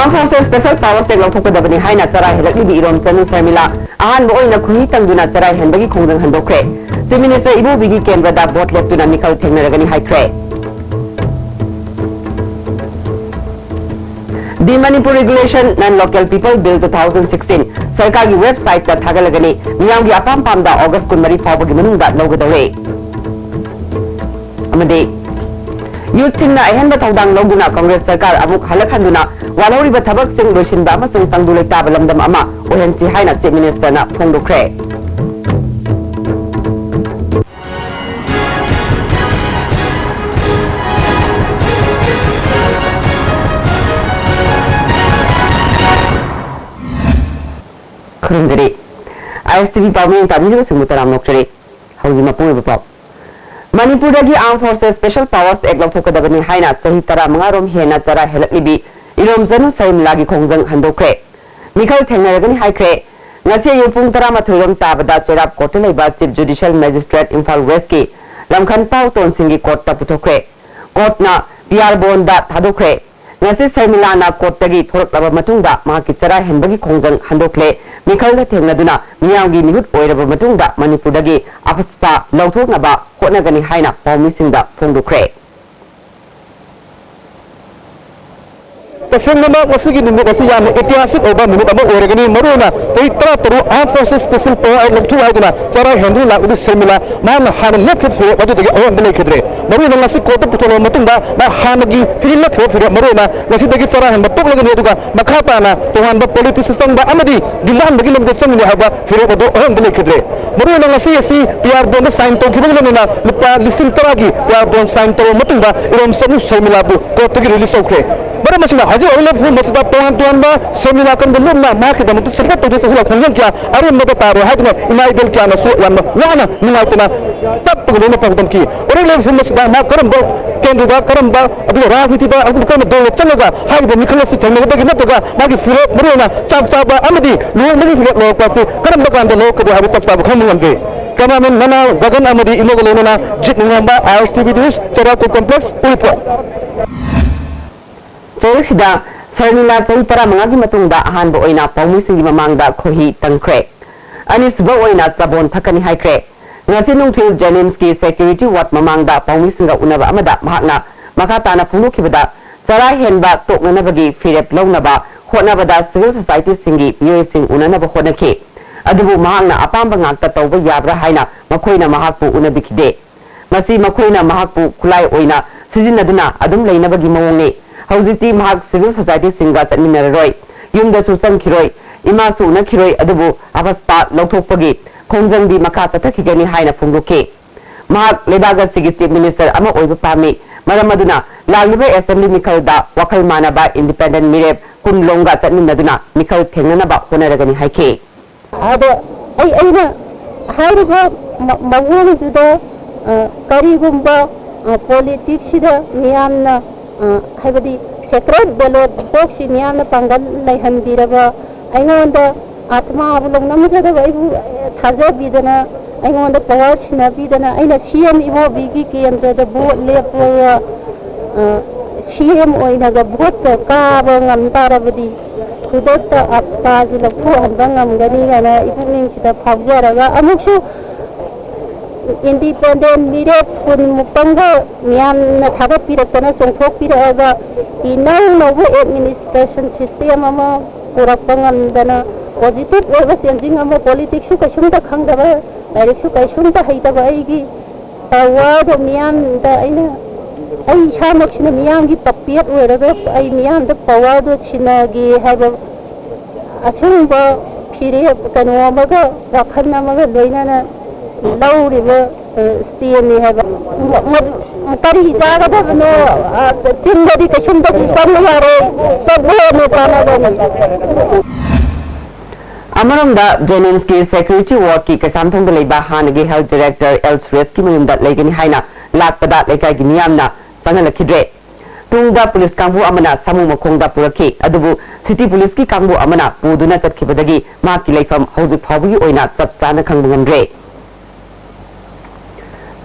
Armed Forces Special Powers से लौथोकदबनी हाइना चरा हेलकलिबी इरोम चनु शर्मिला अहानबो ओइना खुही तंगदुना चरा हेनबगी खोंजंग हंदोखरे चीफ मिनिस्टर इबोबीगी केंद्रदा बोट लेप्तुना मिखल थेंगनरगनी हाइख्रे The Manipuri Regulation Non-Local People Bill 2016 सरकार की वेबसाइट का थागलगनी मियाम की अपाम पामदा अगस्त कुनमरी फावगी मनुंगदा लौगदौरे अमदे यूथसिंगना अहनबा थौदांग लौदुना कांग्रेस सरकार अमुक हलखंदुना वालौरिबा थबकसिंग लोइसिनबा अमसुंग तंगदु लेताबा लमदम अमा ओहेनसी हाइना चीफ मिनिस्टरना फोंदोखरे खरुंजरी ISTV पावनी ताबिजो सिमुतराम नोक्चरी हौजी मपुंग बपाव मणिपुर की आर्म फोर्सेस स्पेशल पावर्स एक लौथोकदबनी हाइना चही तरा मंगारोम हेना चरा हेलकलिबी इरोम जनु सैमलागी खोंजंग हंदोखरे मिखल थेंगनरगनी हाइख्रे ngasi yuphung tara mathurom tabada cherap court लेबा chief judicial magistrate Imphal West की लमखन पाव तोन सिंगी कोर्ट ता पुथोखरे कोर्ट ना पीआर बोंदा थादोखरे ngasi सैमिलाना कोर्ट तगी थोरकलबा मतुंगदा माकी चरा हेनबगी खोंजंग हंदोखले मिखल थेंगनदुना मियामगी मिहुत ओइरबा मतुंगदा मणिपुरदगी अफस्पा लौथोकनबा होनगनी हाइना पावमिसिंगदा फोंदोखरे तसेंगमा वसुगी निमित असी याम ऐतिहासिक ओबा मिनिट अमा ओरगनी मरुना तई तरा तरु आर्म फोर्सेस स्पेशल पावर लक्थु आइदुना चरा हेंदु लागुदि सेमिला मान हान लेखे फे वदुदगी ओन बले खदरे मरुना ngasi कोट पुतलो मतुंदा मा हानगी फिल खे फे मरुना ngasi दगी चरा हेंद तोक लगनी दुगा मखा पाना तोहान ब पॉलिटिक्स सिस्टम बा अमदी दिलान बगी लमदे समिनि हाबा फिर वदु ओन बले खदरे मरुना ngasi एसी पीआर बोंद साइन तो खिबलना लुपा लिसिंग तरागी पीआर बोंद साइन तो मतुंदा इरोम सनु सेमिला बु कोर्ट की रिलीज होखे बड़ा मसला हाजी ओले फुल मसदा तोहान तोहानबा सेमिला कन बलुमना माके दम तो सपोर्ट तो सला खोंजन क्या अरे मत तारो हाजने इनाई दिल क्या नसो याम वाना निनाइतना तब तो लेने पगदम की ओरे ले फुल मसदा मा करम बो केंद्रदा करम बा अदु राजनीति बा अदु कम दो चलगा हाई बो मिखल से चलने दगी नतगा मागी फिरो मरोना चाप चाप अमदी लो मगी फिरो लो पासे करम बकान दो लोक दो हाबी सब सब खमलंगे कैमरामैन नना गगन अमदी इमोगलेना जितनंबा ISTV न्यूज़ चराको कॉम्प्लेक्स पुलिस चौरसिदा सरमिला चही तरा मंगागी मतुंगदा अहानब ओइना पावमिसिंगी ममांगदा खोही तंख्रे अनिसुबा ओइना चाबोन थकनी हाइख्रे ngasi nungthil Jennings की सिक्योरिटी वार्ड ममांगदा पावमिसिंगा उनबा अमदा महकना मखा ताना फुंगोखिबदा चरा हेनबा तोकननबगी फिरेप लौनबा होनबदा सिविल सोसाइटी सिंगी मियोइसिंग उननबा होनखि अदुबु महकना अपांबा ngakta तौबा याब्रा हाइना मखोइना महकपु उनबिखिदे मसी मखोइना महकपु खुलाई ओइना सिजिनदुना अदुम लेनबगी मवोंगनि हौजिती महक सिविल सोसाइटी सिंगा चटमिनररोय युमदसु संखिरोय इमासु नखिरोय अदुबु अफस्पा लौथोकपगी खोंजंगदी मखा चथखिगनी हाइना फुंगोके महक लेबागा सिगी चीफ मिनिस्टर अमा ओइबा पामी मरम अदुना लालिबे असेंबली मिखलदा वखल मानबा इंडिपेंडेंट मिरेप कुनलोंगा चटमिनदुना मिखल थेंगनबा होनरगनी हाइके आदो अइना हाइरबा मवोंगदुदा करिगुंबा पॉलिटिक्स सिदा मियामना हाइबदी सेक्रेट बैलेट बॉक्स मियामना पांगल लैहनबिरबा अइनोंदा आत्मा अवलंबन मजदबा इबु थाजबिदना अइनोंदा पावर सिनाबिदना अइना सीएम इबोबीगी केंद्रदा वोट लेपोया सीएम ओइनागा वोट काबा ngamtarabadi खुदता अपस्पाजी लथोहनबा ngamgani gana इबुनिंगसिदा फावजरगा अमुकसु इंडिपेंडेंट मिरेप कुन मुपंगा मियाम न थागत पिरकतना सोंथोक पिरगा इनाव नव एडमिनिस्ट्रेशन सिस्टम अमा पुरकपंगमदना पॉजिटिव ओइबा चेंजिंग अमा पॉलिटिक्स कैसुमदा खंगदबा डायरेक्ट कैसुमदा हैदबा आइगी पावर मियाम दा आइना आई सामक्सिना मियाम की पपियत ओइरगा आई मियाम दा पावर दो सिनागी हैबा असंबा फिरे कनो अमगा वखन अमगा लोइनाना लौरिबा स्टेनी हैबा करी जागदबनो चिंददी कैसुमदा सनवारे सबने जानागनी अमरंदा जेनिम्स की सिक्योरिटी वार्ड की कसामथंग लेबा हानगी हेल्थ डायरेक्टर एल्सरेस की मुयमदा लेगनी हाइना लाकपदा लेकागी नियामना संगलखिद्रे तुंगदा पुलिस कांगबु अमना सामु मखोंगदा पुरखि अदुबु सिटी पुलिस की कांगबु अमना पुदुना चतखिबदगी माकी लेफम हौजि फावगी ओइना चपचाना खंगबंगमद्रे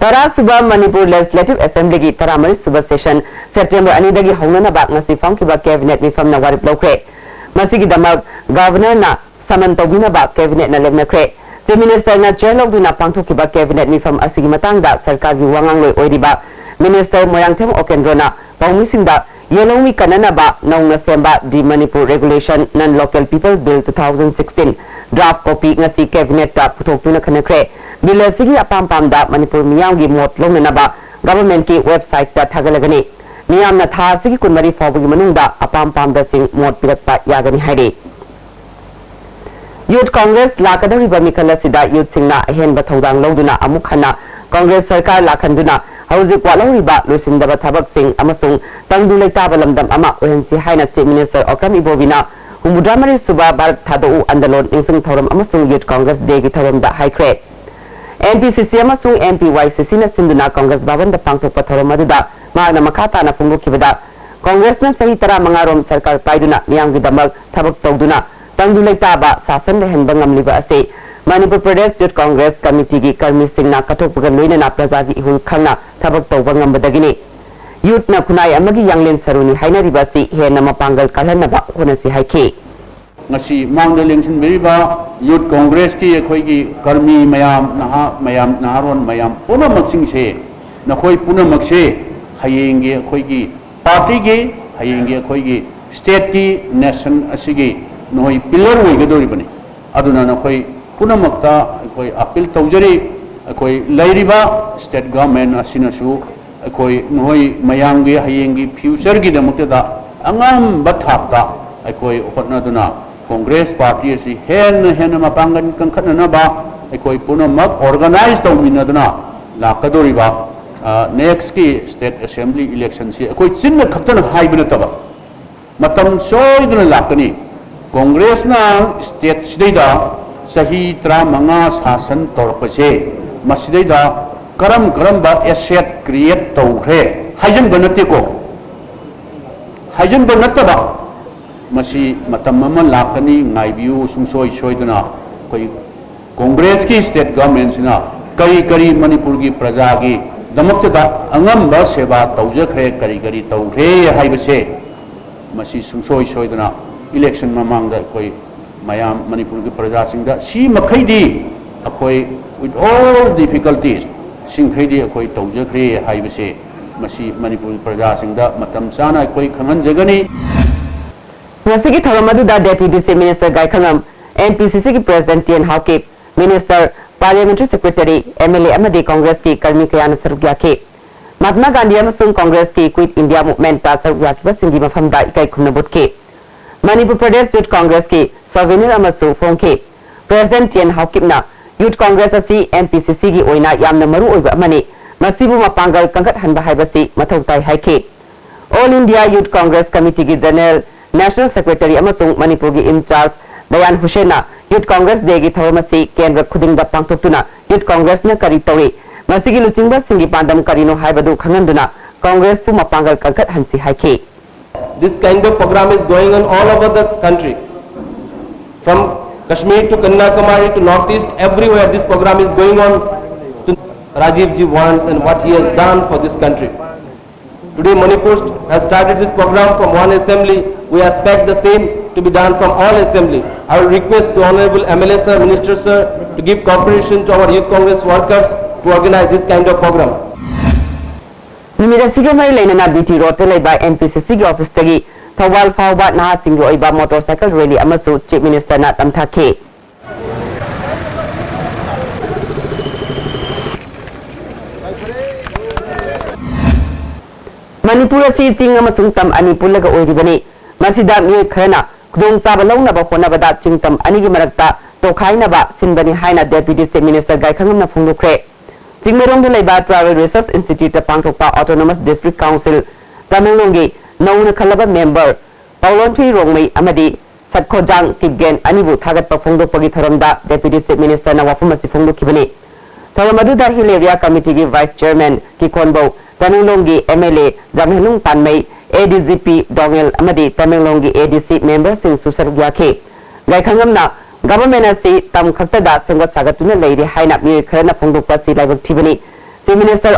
तरा सुबह मणिपुर लेजिस्लेटिव असेंबली की तरामरी सुबह सेशन सेप्टेंबर 2 दगी हौनना बाग ngasi फंगखिबा कैबिनेट मिफमना वारिप लौख्रे ꯃꯁꯤꯒꯤꯗꯃꯛ ꯒꯕꯔꯅꯔꯅ ꯁꯃꯟ ꯇꯧꯕꯤꯅꯕ ꯀꯦꯕꯤꯅꯦꯠꯅ ꯂꯦꯞꯅꯈ꯭ꯔꯦ ꯆꯤꯐ ꯃꯤꯅꯤꯁꯇꯔꯅ ꯆꯦꯌꯔ ꯂꯧꯗꯨꯅ ꯄꯥꯡꯊꯣꯛꯈꯤꯕ ꯀꯦꯕꯤꯅꯦꯠ ꯃꯤꯐꯝ ꯑꯁꯤꯒꯤ ꯃꯇꯥꯡꯗ ꯁꯔꯀꯥꯔꯒꯤ ꯋꯥꯉꯥꯡꯂꯣꯏ ꯑꯣꯏꯔꯤꯕ ꯃꯤꯅꯤꯁꯇꯔ ꯃꯣꯏꯔꯥꯡꯊꯦꯝ ꯑꯣꯀꯦꯟꯗ꯭ꯔꯣꯅ ꯄꯥꯎꯃꯤꯁꯤꯡꯗ ꯌꯦꯜꯍꯧꯃꯤ ꯀꯟꯅꯅꯕ ꯅꯧꯅ ꯁꯦꯝꯕ ꯗꯤ ꯃꯅꯤꯄꯨꯔ ꯔꯦꯒꯨꯂꯦꯁꯟ ꯅꯟ ꯂꯣꯀꯦꯜ ꯄꯤꯄꯜ ꯕꯤꯜ 2016 ꯗ꯭ꯔꯥꯐ ꯀꯣꯄꯤ ꯉꯁꯤ ꯀꯦꯕꯤꯅꯦꯠꯇ ꯄꯨꯊꯣꯛꯇꯨꯅ ꯈꯟꯅꯈ꯭रे ꯕꯤꯜ ꯑꯁꯤꯒꯤ ꯑꯄꯥꯝꯄꯥꯝꯗ ꯃꯅꯤꯄꯨꯔ ꯃꯤꯌꯥꯝꯒꯤ ꯃꯣꯠ ꯂꯧꯅꯅꯕ ꯒꯚꯔꯟꯃꯦꯟꯠꯀꯤ ꯋꯦꯕꯁꯥꯏꯠꯇ ꯊꯥꯒꯠꯂꯒꯅꯤ ꯃꯤꯌꯥꯝꯅ ꯊꯥ ꯑꯁꯤꯒꯤ 24 ꯐꯥꯎꯕꯒꯤ ꯃꯅꯨꯡꯗ ꯑꯄꯥꯝꯄꯥꯝꯗꯁꯤꯡ ꯃꯣꯠ ꯄꯤꯔꯛꯄ ꯌꯥꯒꯅꯤ ꯍꯥꯏꯔꯤ यूथ कांग्रेस लाकदौरिबा मिखल असिदा यूथ सिंगना अहेनबा थौदांग लौदुना अमुक हना कांग्रेस सरकार लाखनदुना हौजिक वालौरिबा लुसिंदबा थबकसिंग अमसुंग तंगदु लेताबा लमदम अमा ओहेंसी हाइना चीफ मिनिस्टर ओकम इबोबिना हुमुद्रामरी सुबा भारत थादोउ आंदोलन इंसिंग थौरम अमसुंग यूथ कांग्रेस डे की थौरमदा हाइख्रे एमपीसीसी अमसुंग एमपीवाईसीसी ना सिंदुना कांग्रेस भवनदा पांगथोकपा थौरम अदुदा मागना मखाताना फोंदोखिबदा कांग्रेस ना सही 15 सरकार पाइदुना मियांगीदमक थबक तौदुना तंगदु लेताबा शासन लेहनबा ngamliba ase Manipur Pradesh Youth Congress Committee gi karmi singna kathokpaga loinana praja gi ihul khangna thabak tawba ngambadagini youth na khunai amagi yanglen saruni hainariba si hena mapangal kalhanaba honasi haiki ngasi mangda lengsin beriba Youth Congress ki ekhoi gi karmi mayam naharon mayam puna maksing se nakhoi puna makse hayeng gi ekhoi gi party gi hayeng gi ekhoi gi state ki nation asigi noi pillar oi gadori bani aduna nakhoi puna makta ekhoi appeal tawjari ekhoi lairiba state government asina su ekhoi noi mayam gi hayeng gi future gi damakta da angam bathakta ekhoi hotna duna Congress party asi hen mapangan kangkhatna na ba ekhoi puna mak organize tawmina duna la kadori ba next ki state assembly election si ekhoi chinna khaktana haibna taba matam soiduna lakani Congress na state sidida sahi 35 sasan torpase masidida karam ba asset create tawre haijan banate ko haijan banataba masi matam mama lakani ngaibiu sungsoi soiduna koi Congress ki state government sina kari Manipur gi praja gi damakta angam ba seba tawjakhre kari tawre haibase masi sungsoi soiduna election mamangda koi mayam Manipur ki praja singda si makhaidi akoi with all difficulties singkhaidi akoi tawjakhre haibase masi Manipur praja singda matam sana akoi khangan jagani Nasigi Tharamadu Deputy Chief Minister Gaikhangam NPCC ki President Tien Hawkip Minister Parliamentary Secretary MLA Amadi Congress ki Karmi Kayana Sarugya ke Mahatma Gandhi amasung Congress ki Quit India Movement ta Sarugya ki Singi Mafamda Ikai Khumnabut ke Manipur Pradesh Youth Congress ki Souvenir amasung Phongke President Tien Hawkip na Youth Congress asi NPCC ki oina yamna maru oiba amani masibu mapangal kangkat hanba haibasi mathautai haike All India Youth Congress Committee ki General National Secretary amasung Manipur gi in charge Dayan Hussaina Youth Congress Day gi thawamasi kendra khudingda pangthoktuna Youth Congress na kari tawi masigi luchingba singi pandam karino haibadu khanganduna Congress pu mapangal kangkat hansi haike This kind of program is going on all over the country. From Kashmir to Kanyakumari to Northeast, everywhere this program is going on. Rajiv ji wants and what he has done for this country. Today Manipur has started this program from one assembly. We expect the same to be done from all assembly. I will request the Honorable MLA sir, Minister sir to give cooperation to our Youth Congress workers to organize this kind of program. Numida Sigamai Lena BT Road by NPCC office tagi Thawal Fawba na singo iba motorcycle rally amasu Chief Minister na tamthake Manipur si ching amasung tam ani pulaga oiribani masida mi khana khudong chaba lawna ba khona bada ching tam ani gi marakta to khaina ba sinbani haina Deputy Chief Minister Gaikhangam na phungukre Jingmerong de Laiba Travel Research Institute Pangthokpa Autonomous District Council Tamilongi Nauna Khalaba member Paulonthi Rongmei Amadi Satkojang Kipgen Anibu Thagat Pafungdo Pagi Tharamda Deputy Chief Minister Nawafumasi Fungdo Kibani Tharamadu Darhil Area Committee gi Vice Chairman Kikonbo Tamilongi MLA Jamhelung Panmei ADGP Dongel Amadi Tamilongi ADC member Sing Susarugya Ke Gaikhangam na Government asi tam khaktada sengot sagatuna leiri haina mi khana phongdokpa si laibak thibani Chief Minister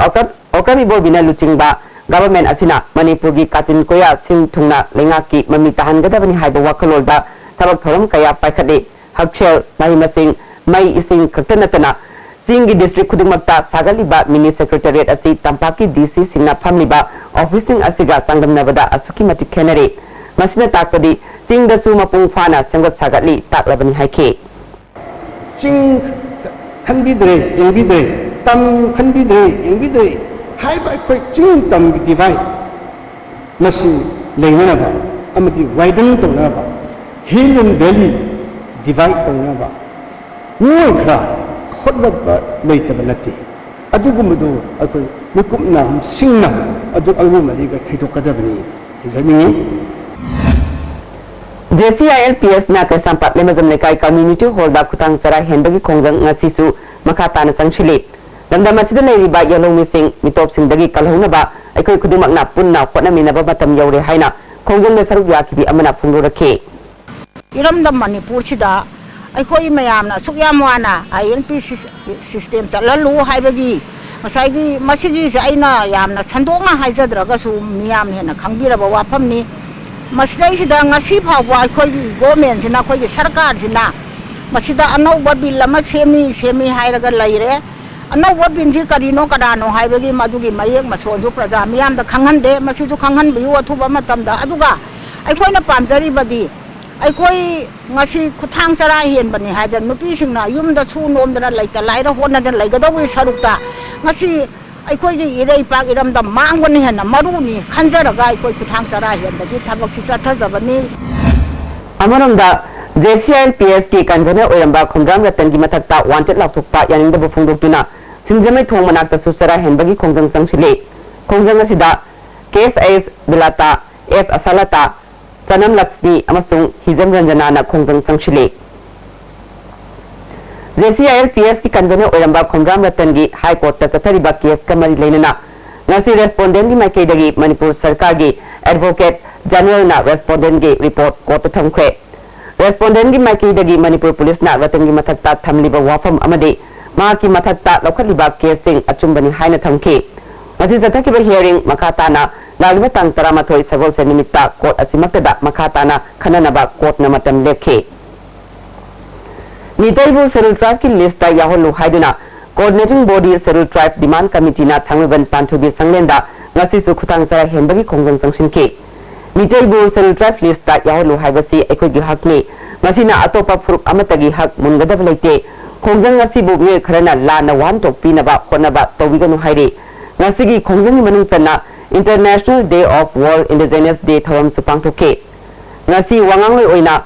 Okami Bobina Luchingba government asina Manipur gi katin koya sing thungna lenga ki mami tahan gadabani haiba wakalolda tabak thoram kaya paikade hakchel mai masing mai ising kaktanatana Singi district khudungmakta sagaliba mini secretariat asi tampaki DC singna phamliba officing asiga sangdamnabada asuki mati khenare masina takpadi singda su mapung phana sangat sagatli taklabani haike sing khanbidre engbidre tam khanbidre engbidre haiba koi ching tam divai masi leingana ba amati widen tona ba hill and valley divide tona ba nukhra khotba leitaba nati adugumadu akoi mikumna singna adu algumadi ga khidokadabani jani JCILPS na ka sampat lemazam lekai community hall da kutang sara hendagi khongjang ngasisu makatana sangshile lamda masida leiriba yalo mising mitop singdagi kalhona ba aikoi kudumak na punna khotna minaba matam yaure haina khongjang na saruk yakibi amana phungro rakhe iramda Manipur sida aikoi mayamna sukyamwana INP system chalalu haibagi masagi masigi se aina yamna sandokna haijadraga su miyam hena khangbiraba wafamni masdai sida ngasi phawwa aikoi government sina khoi sarkar sina masida anauba bill ama semi hairaga laire anauba bill ji karino kadano haibagi madugi mayek masonju praja miyam da khangande masidu khanghan biu athuba matamda aduga aikoi na pamjari badi aikoi ngasi kuthang chara hen bani hajan nupi singna yumda chu nomdana laita laira honna dan laigadawi sarukta ngasi aikoi gi irei pak iramda mangwani hena maruni khanjaraga aikoi kuthang chara hen badi thabak chi chathajabani amaromda JCILPS ki convener oiramba khomram ratan gi mathakta wanted lathukpa yaningda bu phungdoktuna sinjamai thong manakta susara henbagi khongjang sangshile khongjang asida KSS Bilata S Asalata Chanam Lakshmi amasung Hizam Ranjana na khongjang sangshile JCILPS ki convener oiramba khomram ratan gi high court ta chathariba case kamari leinana ngasi respondent gi maikaidagi Manipur sarkar gi advocate general na respondent gi report court thamkhre respondent gi maikaidagi Manipur police na ratan gi mathakta thamliba wafam amade ma ki mathakta lokhaliba case sing achumbani haina thamkhe ngasi zathakiba hearing makatana lagba tang taramathoi sagol se nimitta court asimakda makatana khananaba court na matam lekhe Nitaibu Scheduled Tribe ki list ta yaholu haiduna coordinating body Scheduled Tribe demand committee na thangban panthubi sanglenda ngasi su khutang sara henbagi khongjang sangsinke Nitaibu Scheduled Tribe list ta yaholu haibasi aikoi gi hakni ngasi na atopa phuruk amatagi hak mungadab leite khongjang ngasi bu nge kharana la na wan tok pinaba khonaba tawiganu haire ngasi gi khongjang manung sanna International Day of World Indigenous Day thoram supangthoke ngasi wangangloi oina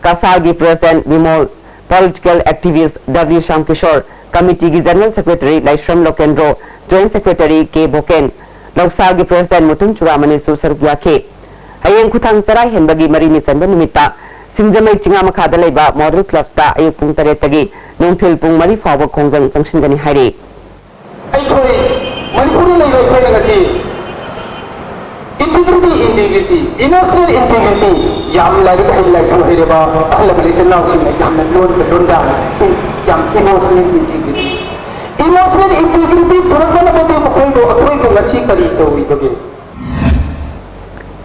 kasagi president Bimol political activist W Sham Kishore committee ki general secretary Laishram Lokendro joint secretary K Boken Loksagi president Mutun Churamani su sargyake hayeng kuthang sarai henbagi mari ni sanba nimitta singjamai chinga makhada leiba model club ta ayuk pung tare tagi nungthil pung mari fawa khongjang sangsingani haire aikoi manipuri leiba khoi ngasi integrity emotional integrity yam lagi bahilla so hireba ahla balisna nausin yam lon londda yam emotional integrity thorana bade khoi ko ngasi kari to ibage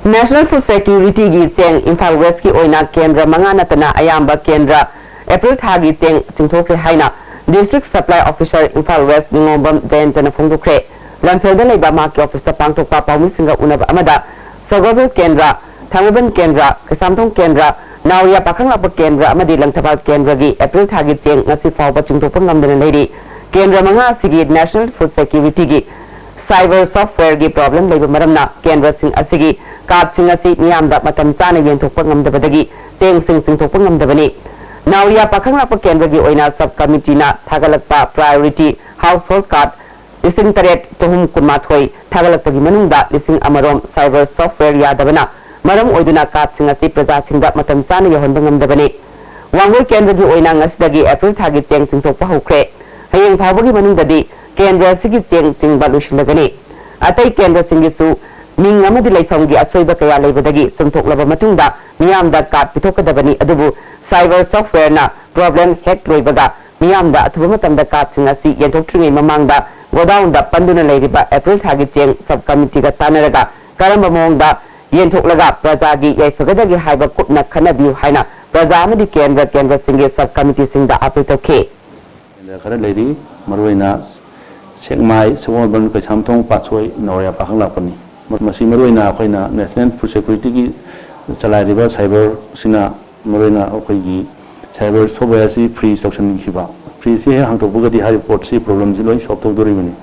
National Food Security gi cheng Imphal West ki oina kendra manga natana ayamba kendra April thagi cheng singthokre haina district supply officer Imphal West ngombam jayantana phongdokre lamfelda leiba ma ki office ta pangthokpa pawmi singa unaba amada Sagovel kendra Thangban kendra Kasamthong kendra Nauya Pakhangapa kendra amadi Langthapal kendra gi April thagi cheng ngasi fawba chingthokpa ngamdana leiri kendra manga sigi National Food Security gi cyber software gi problem leiba maramna kendra sing asigi kat sing asi niyamda matam chana yenthokpa ngamdabadagi sing thokpa ngamdabani Nauya Pakhangapa kendra gi oina sub committee na thagalakpa priority household card lising taret tohum kunmathoi thagalakpagi manungda lising amarom cyber software yadabana maram oiduna kat sing asi praja singda matam chana yahonba ngamdabani wangoi kendra gi oina ngasidagi April thagi cheng chingthokpa hokre hayeng phawbagi manungdadi kendra sigi cheng chingba lushilagani atai kendra singisu ning amadi leifamgi asoiba kaya leibadagi sumthoklaba matungda miyamda kat pithokadabani adubu cyber software na problem hack loibaga miyamda athuba matamda kat sing asi yenthokthringai mamangda godown पंदुना लेरिबा April थागी चेंग sub committee का तानरगा करम मौंगदा येंथोकलगा प्रजा की याइफगदगी हाइबा कुपना खनबियु हाइना प्रजा अमदि केंद्र सिंगे सब कमिटी सिंगदा अपील तौखे खरा लेरी मरुइना सेकमाई सवबन कैसामथों पाछोय नौरिया पाखलापनी मसी मरुइना अखैना नेशनल फूड सिक्योरिटी की चलाइरिबा साइबर सिना मरुइना अखैगी cyber software C free solution खिबा free से हांतोबगदी हाई रिपोर्ट सी प्रॉब्लम जी लोई सॉल्व तौदोरिबनी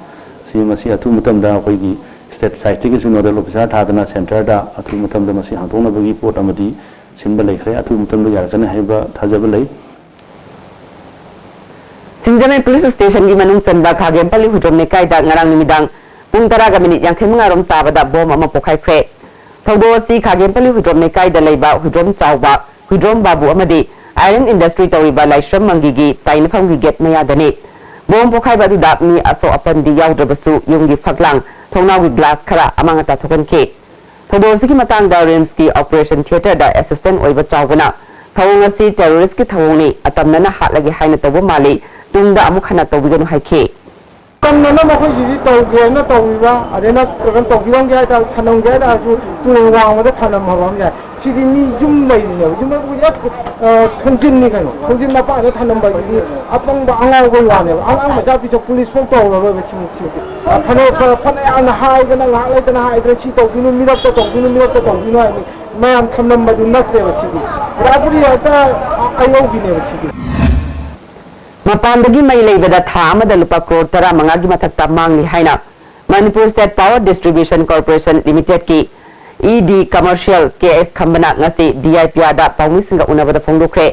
सी मसी अथु मतमदा अखैगी स्टेट साइट के नोडल ऑफिसर थादना सेंटर दा अथु मतमदा मसी हांतोनबगी पोर्ट अमदी सिंबा लेखरे अथु मतमदा यारकने हाइबा थाजब लै सिंजमे पुलिस स्टेशन की मनुंग चंदा खागेमपल्ली हुजोम ने कायदा ngarang nimidang pung 10 minute 25 rom tabada bom ama pokhaikhre thaudo si खागेमपल्ली हुजोम ने कायदा leiba हुजोम chawba हुजोम babu amadi iron industry tawriba laishram mangi gi tainafam gi gate mayadani bom pokhaiba du da mi aso apandi yaudраbasu yungi phaklang thongnaw gi glass khara amanga ta thokanke thaudo si ki matang da rims ki operation theater da assistant oiba chawbana thawong asi terrorist ki thawong ni atamna hatlagi haina tawba mali tungda amuk hana tawbiganu haike kamna ma khoi ji tawge na tawba adena kan tawgiwang ga ta thanam ga da ju tuwang ma da thanam ma bang ga sidi mi jum mai ni jum ma bu ya thongjin ni kan thongjin ma pa da thanam ba ji apang ba angaw go wa ne ang ma ja pi police phone taw ba ba sim sim phane phane an hai da na nga lai da na hai da chi tawginu mi rak ta tawginu mi rak ta tawginu ai ni mayam thanam ba du na tre ba sidi raburi ta ayo bi ne ba sidi Mapandagi may leibada tha amada lupa crore 15 gi mathakta mangli haina Manipur State Power Distribution Corporation Limited ki ED Commercial KS Khambana ngasi DIPR da paumi singa unabada phongdokre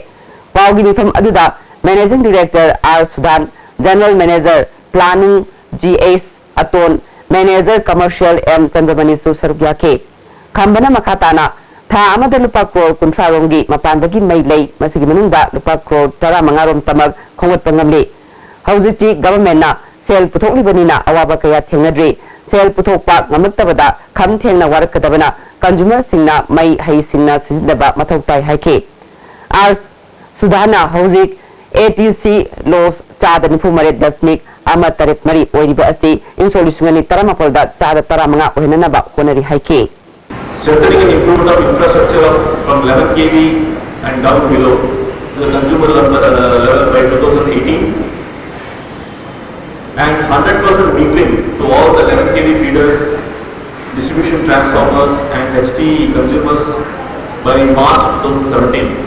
pawgi mifam aduda Managing Director R Sudan General Manager Planning GS Aton Manager Commercial M Chandramani Su sarugya ke Khambana makhatana tha amada lupa crore 30 rongi mapandagi may lei masigi manungda lupa crore 15 rom tamak khongat pangamli haujiti government na sel puthokli banina awaba kaya thengnadri sel puthokpa ngamaktabada kham thengna warakadabana consumer singna mai hai singna sijidaba mathoktai haike as sudhana haujik ATC laws chada nifu mare dasmik ama tarit mari oiriba asi insolution ni taramapol da chada taramanga ohinana ba konari haike strengthening and improvement of infrastructure from 11 kV and down below to the consumer level by 2018 and 100% metering to all the 11 kV feeders, distribution transformers and HT consumers by March 2017.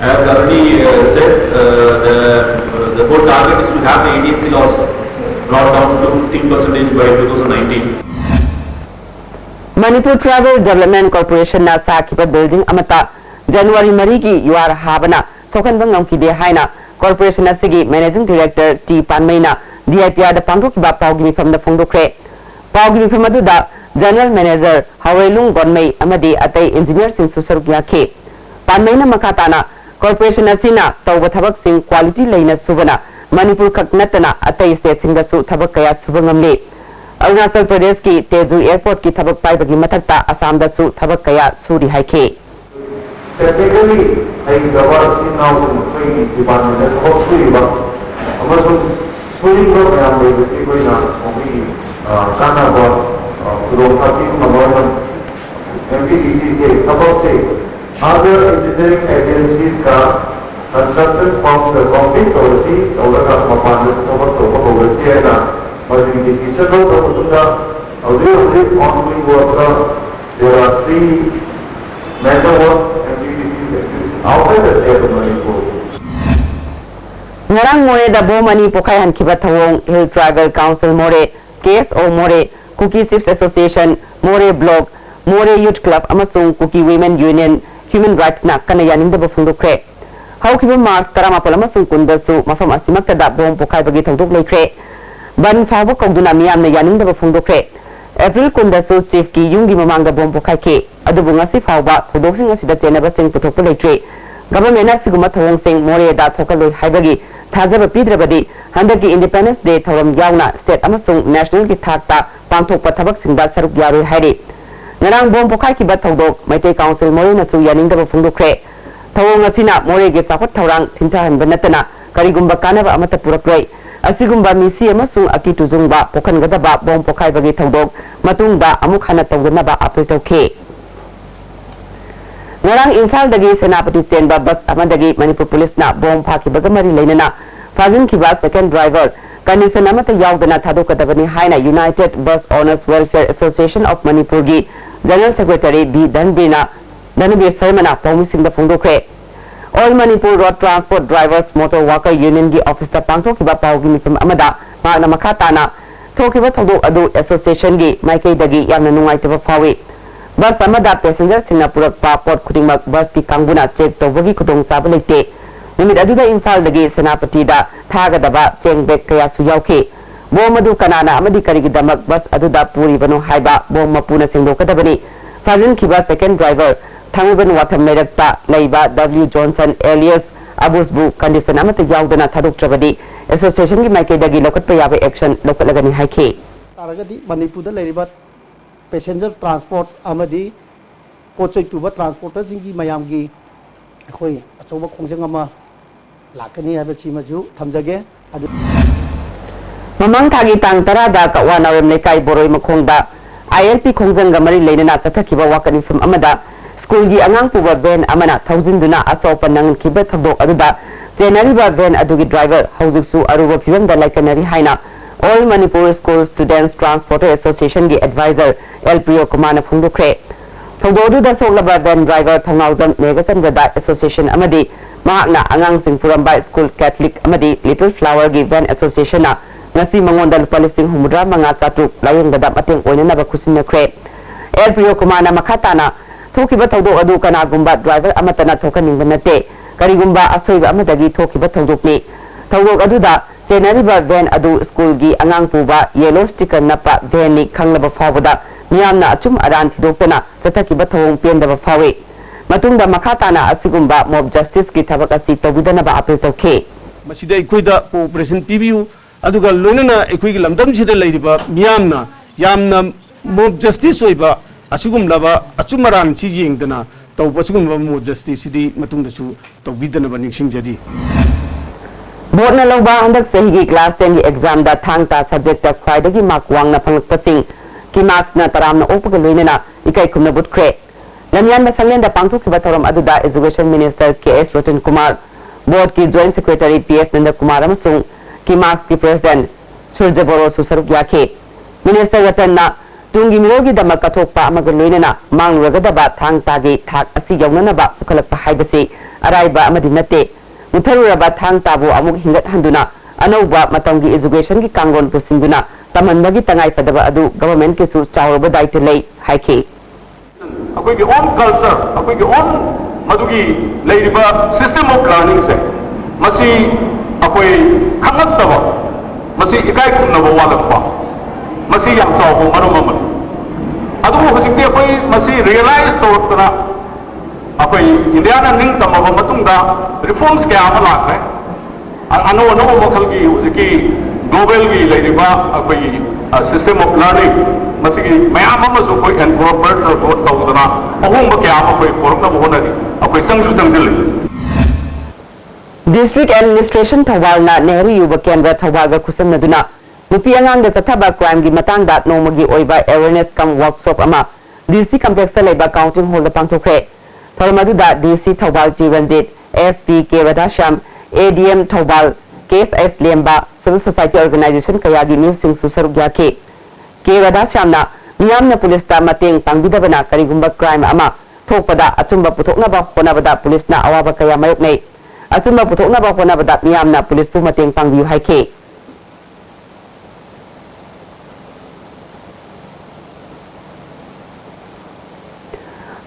As already said, the whole target is to have the ADMC loss brought down to 15% by 2019. Manipur Travel Development Corporation na sakiba building amata January marigi yuar habana sokan bangam ki de haina corporation asigi managing director T Panmaina DIPR da pangro ki ba pawgi from the phongdokre pawgi from adu da general manager Hawelung Gonmei amadi atai engineer sing susarugya ke Panmaina makatana corporation asina tawba thabak sing quality leina subana Manipur khaknatana atai state sing da su thabak kaya subangamle Arunachal Pradesh ki Tezu Airport ki thabak pai bagi mathakta Assam da su thabak kaya suri haike technically I government now in department that hopefully but also swing up and we see going on only Kana about Kurokati government MPDC say about say other engineering agencies ka construction forms the complete policy over the oversee na but in decision of the ongoing work there are 3 major works outside the state of Manipur. Ngarang more da bomani pokai han kiba thawong Hill Travel Council more KSO more Cookie Ships Association more blog more youth club amasung Cookie Women Union Human Rights na kanayaning da bafungdokre haukiba Mars taramapol amasung kundasu mafam asimakta da bom pokai bagi thawdok leikre ban fawo kogduna miyam na yaning da bafungdokre April kundasu chief ki yungi mamangda bom pokai ke adubu ngasi fawba thudoksing asida chenaba sing puthokpa leitre government asiguma thawong sing more da thokaloi haibagi thajaba pidrabadi handaki Independence Day thoram yauna state amasung national ki thakta pangthokpa thabak singda saruk yaroi hairi ngarang bom pokai ki ba thodok Maitei Council more na su yaning da bafungdokre thawong asina more ge sakhot thawrang thintha hanba natana karigumba kanaba amata purakroi asigumba misi amasung aki tuzungba pokhangadaba bom pokhaibagi thodok matungda amuk hana tawdanaba apil tawkhe ngarang Imphal dagi senapati chenba bus amadagi Manipur police na bom phakibaga mari leinana fazin kiba second driver condition amata yaudana thadokadabani haina United Bus Owners Welfare Association of Manipur gi General Secretary B Danbir Sarmana paumisingda phongdokre All Manipur Road Transport Drivers Motor Worker Union gi office ta pangthokiba paugi mifam amada magna makhatana thokiba thodok adu association gi maikei dagi yamna nungaitaba phawi bus amada passenger singna purakpa pot khudingmak bus ki kangbuna check tawbagi khudong saba leite nimit aduda Imphal dagi senapati da thagadaba chengbek kaya su yauke bom adu kanana amadi karigi damak bus aduda puri bano haiba bom mapuna singdokadabani fazin kiba second driver Thangiban Watham Merakta Laiba W Johnson alias Abusbu condition amata yaudana thadoktrabadi association gi maike dagi lokatpa yabe action lokatlagani haike taragadi Manipur da leriba passenger transport amadi pochai tuba transporter jingi mayam gi khoi achoba khongjang ama lakani haba chimaju thamjage mamang thagi tang tarada ka wanawem lekai boroi makhongda ILP khongjang ga mari leinana chathakiba wakani fam amada School gi angang puba van amana thousand duna asopa nang kiba thabdok aduda January ba van adugi driver hauzik su aruba phibam da laikanari haina All Manipur School Students Transporter Association gi advisor LPO Kumana phungdokre thododu da soklaba van driver thongaudam megasan da association amadi mahakna angang sing puramba school Catholic amadi Little Flower gi van association na ngasi mangonda palising humudra manga chatuk layong da mateng oinana ba khusinakre LPO Kumana makhatana thokiba thodok adu kana gumba driver amatana thokaning banate karigumba asoiba amadagi thokiba thodokni thodok adu da January ba van adu school gi angang puba yellow sticker napa van ni khanglaba fawada miyamna achum aran thidoktana chathakiba thawong pendaba fawe matungda makhatana asigumba mob justice ki thabak asi tawidana ba apil tawkhe masida ikoida cooperation pibiu aduga loinana ikoigi lamdam sida leiriba miyamna yamna mob justice oiba asugum laba achumaran chi yengdana taw asugum laba mo justice di matungda su tawbidana ba ningsingjadi Borna loba andak sahi class 10 gi exam da thangta subject ta khwaidagi mark wangna phangpasing ki marks na taramna opga loinana ikai khumna butkre lamyan ma sanglen da pangthok ki bathoram aduda education minister KS Rotan Kumar board ki joint secretary PS Nanda Kumar amasung ki marks ki president Surja Boro susaruk yakhe minister Ratan na tungi mirogi da makathokpa amaga loinana mangragada thang tagi thak asi yawnana ba pukhalakpa haibasi araiba amadi nate mutharuraba thang tabu amuk hingat handuna anauba matamgi education gi kangon pusinduna tamanbagi tangai padaba adu government ke su chawraba daita lei haike akoi gi own culture akoi gi own madugi leiriba system of learning se masi akoi khangattaba masi ikai khunaba walakpa masi yam chawbo marum aman adu hojikti akoi masi realize tawtana akoi India na ning tamaba matungda reforms kya ama lakre ano makhal gi hojiki global gi leiriba akoi system of learning masi gi mayam ama so koi incorporate tawtana ahum kya ama koi korna bonari akoi sangju changjil District Administration Thawal na Nehru Yuba Kendra Thawal ga kusam naduna nupi angang da sathaba crime gi matang da nomagi oiba awareness kam workshop ama DC complex ta leba counting hall da pangthokre tharmadu da DC Thawal Jivanjit SP K Radhasham ADM Thawal KSS Lemba Civil Society Organization kaya gi news sing susaruk yakhe K Radhasham na miyamna police ta mateng pangbidabana karigumba crime ama thokpada achumba puthokna ba honabada police na awaba kaya mayok nei achumba puthokna ba honabada miyamna police pu mateng pangbiu haike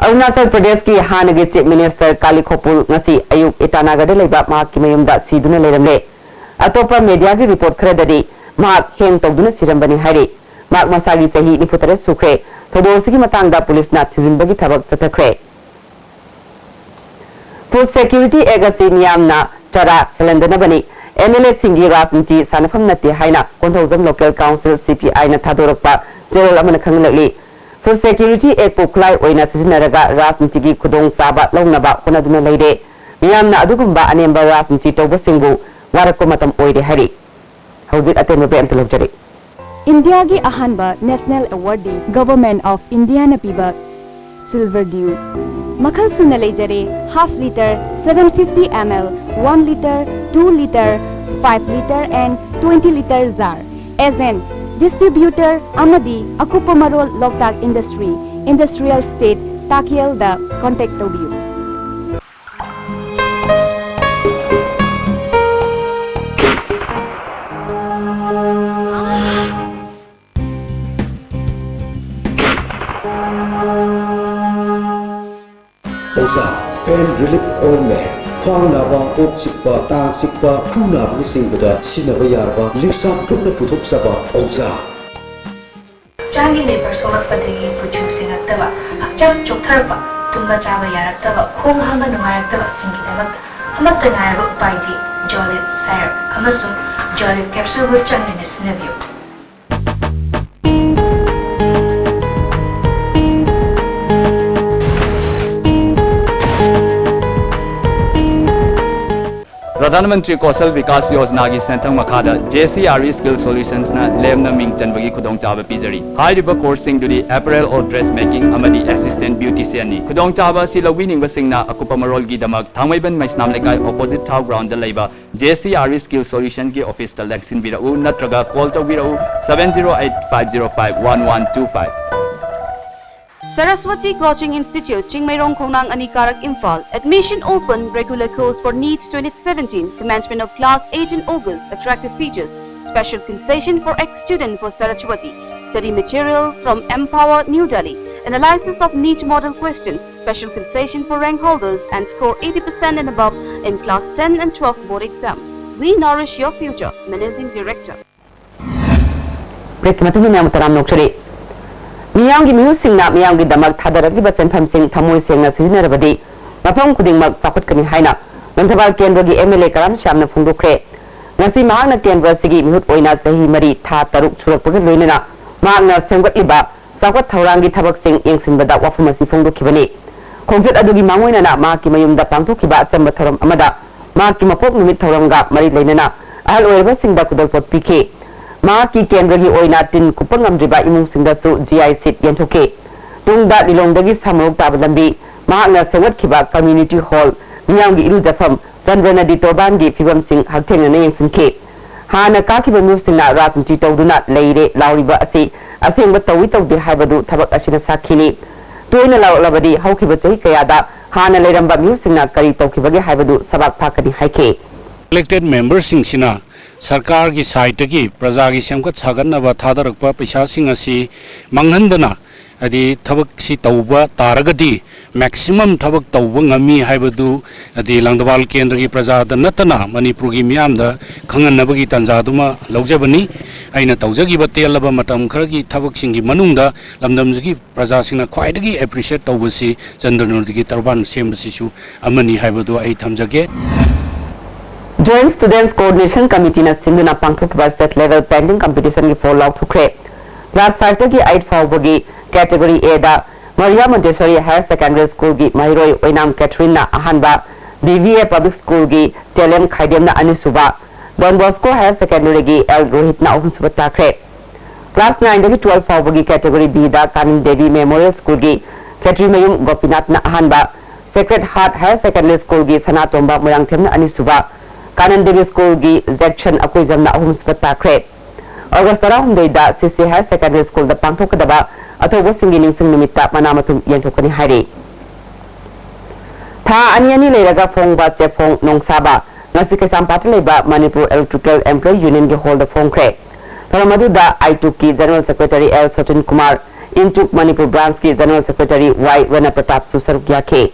Arunachal Pradesh ki hanagi chief minister Kali Khopul ngasi ayuk Itanagar da leiba mahak ki mayumda siduna leiramle atopa media gi report khradadi mahak heng tawduna sirambani hari mahak masagi chahi 93 sukre thodosigi matangda police na thizinbagi thabak chathakre Food Security Agency miyamna tara helandana bani MLA singi rajniti sanafam nati haina Konthojam Local Council CPI na thadorakpa general amana khanglakli Food Security Act Poklai oina sisinaraga rajnitigi khudong saba longnaba konaduna leide miyamna adugumba anemba rajniti tawbasingbu warakko matam oide hari hojik aten be am telok jari India gi ahanba national award di government of India na piba silver dew makhal suna lejare half liter 750 ml 1 liter 2 liter 5 liter and 20 liter jar as an distributor amadi akupa marol loktak industry industrial state takiel da contact taubiu Osa pain relief ointment khwang na ba ok sikpa ta sikpa phuna bu sing bada sinaba yar ba lipsa thukna puthok sa ba osa Changi labor solat padagi producing attaba akcham chokthar ba tumba chaba yaraktaba khong hama nungayaktaba singi dabak amatta ngayaba upaidi jolib sir amasung jolib capsule bu chanmine sinabio प्रधानमंत्री कौशल विकास योजना की सेंथंग मखादा JCRE skill solutions ना Lemna Ming चनबगी खुदोंग चाबा पिजरी हाइरिबा course सिंग दुदी apparel और dress making अमदी assistant beautician नि खुदोंग चाबा सि लविनिंग बसिंगना अकुपा मरोल की दमक थांगमैबन Maisnam लेकाय opposite tau ground the लेबा JCRE स्किल सॉल्यूशन की ऑफिस ता लेक्सिन बिराउ नत्रगा call तौबिराउ 7085051125 Saraswati Coaching Institute, Chingmairong Khongnang Anikarak Imphal. Admission open, regular course for NEET 2017. Commencement of class 8 in August. Attractive features. Special concession for ex-student for Saraswati. Study material from Empower New Delhi. Analysis of NEET model question. Special concession for rank holders and score 80% and above in class 10 and 12 board exam. We nourish your future. Managing Director. Miyamgi musing na miyamgi damak thadaragi basen phamsing thamoi sengna sijinarabadi mafam kudingmak sakut kani haina Mantabal Kendragi MLA Karam Shamna Fundukre ngasi mahangna Kendra sigi mihut oina sahi mari tha taruk churakpagi loinana mahangna sengwatliba sakut thaurangi thabak sing yengsinbada wafumasi fundukibani khongjat adugi mangoina na ma ki mayumda pangthokiba achamba tharam amada ma ki mapok numit thauramga mari leinana ahal oirba singda kudalpot pike ma ki Kendragi oina tin kupangamdriba imung singdasu GI seat yenthoke tungda dilongdagi samuk tabalambi mahangna sengwatkiba community hall miyamgi irujafam Chandranadi Torbangi Fibam Singh Haktengna Yengsinke Hana Kakiba Musina Rasanti Toduna Leire Lauriba Asi Asing Batawi Tawdi Habadu Tabak Ashina Sakini Tuina Labadi Haukiba Kayada Hana Leramba Musina Kari Tokibagi Habadu Sabak Pakadi Hike Elected members Singh Sina Sarkar ki site ki Praja ki Samkat Saganaba Thadarakpa Pisha Singh Asi Manghandana Adi Tabak Si Tauba Taragadi maximum thabak tawba ngami haibadu adi langdawal kendra gi praja da natana manipur gi miam da khangan nabagi tanja duma logjabani aina tawjagi batel laba matam kharagi thabak singi manungda lamdam gi praja singna khwaidagi appreciate tawbasi chandranur gi tarban sembasi su amani haibadu ai thamjage Joint Students Coordination Committee na Sinduna Pangthok State Level Pending Competition gi follow up thukre Class 5 gi 8 fawbagi category A da Maria Montessori Higher Secondary School gi Mairoi Oinam Katrina Ahanba DVA Public School gi Telem Khaidem na Anisuba Don Bosco Higher Secondary gi L Rohit na Ohunsuba Takre Class 9 gi 12 fawbagi category B da Kanin Devi Memorial School gi Katrimayum Gopinath na Ahanba Sacred Heart Higher Secondary School gi Sanatomba Murangthem na Anisuba Kanan Devi School gi Section Akuizam na Ohunsuba Takre August 9 da CC Higher Secondary School da Pangthokadaba Athoba Singing Sing Nimita Manamatum Yentokani Hari Tha Anyani Leraga Fongba Chefong Nongsaba Nasika Sampatleba Manipur Electrical Employee Union gi hold the phone cre Paramadu da I2K General Secretary L Sotin Kumar Intuk Manipur Branch ki General Secretary Y Rana Pratap Susargya ke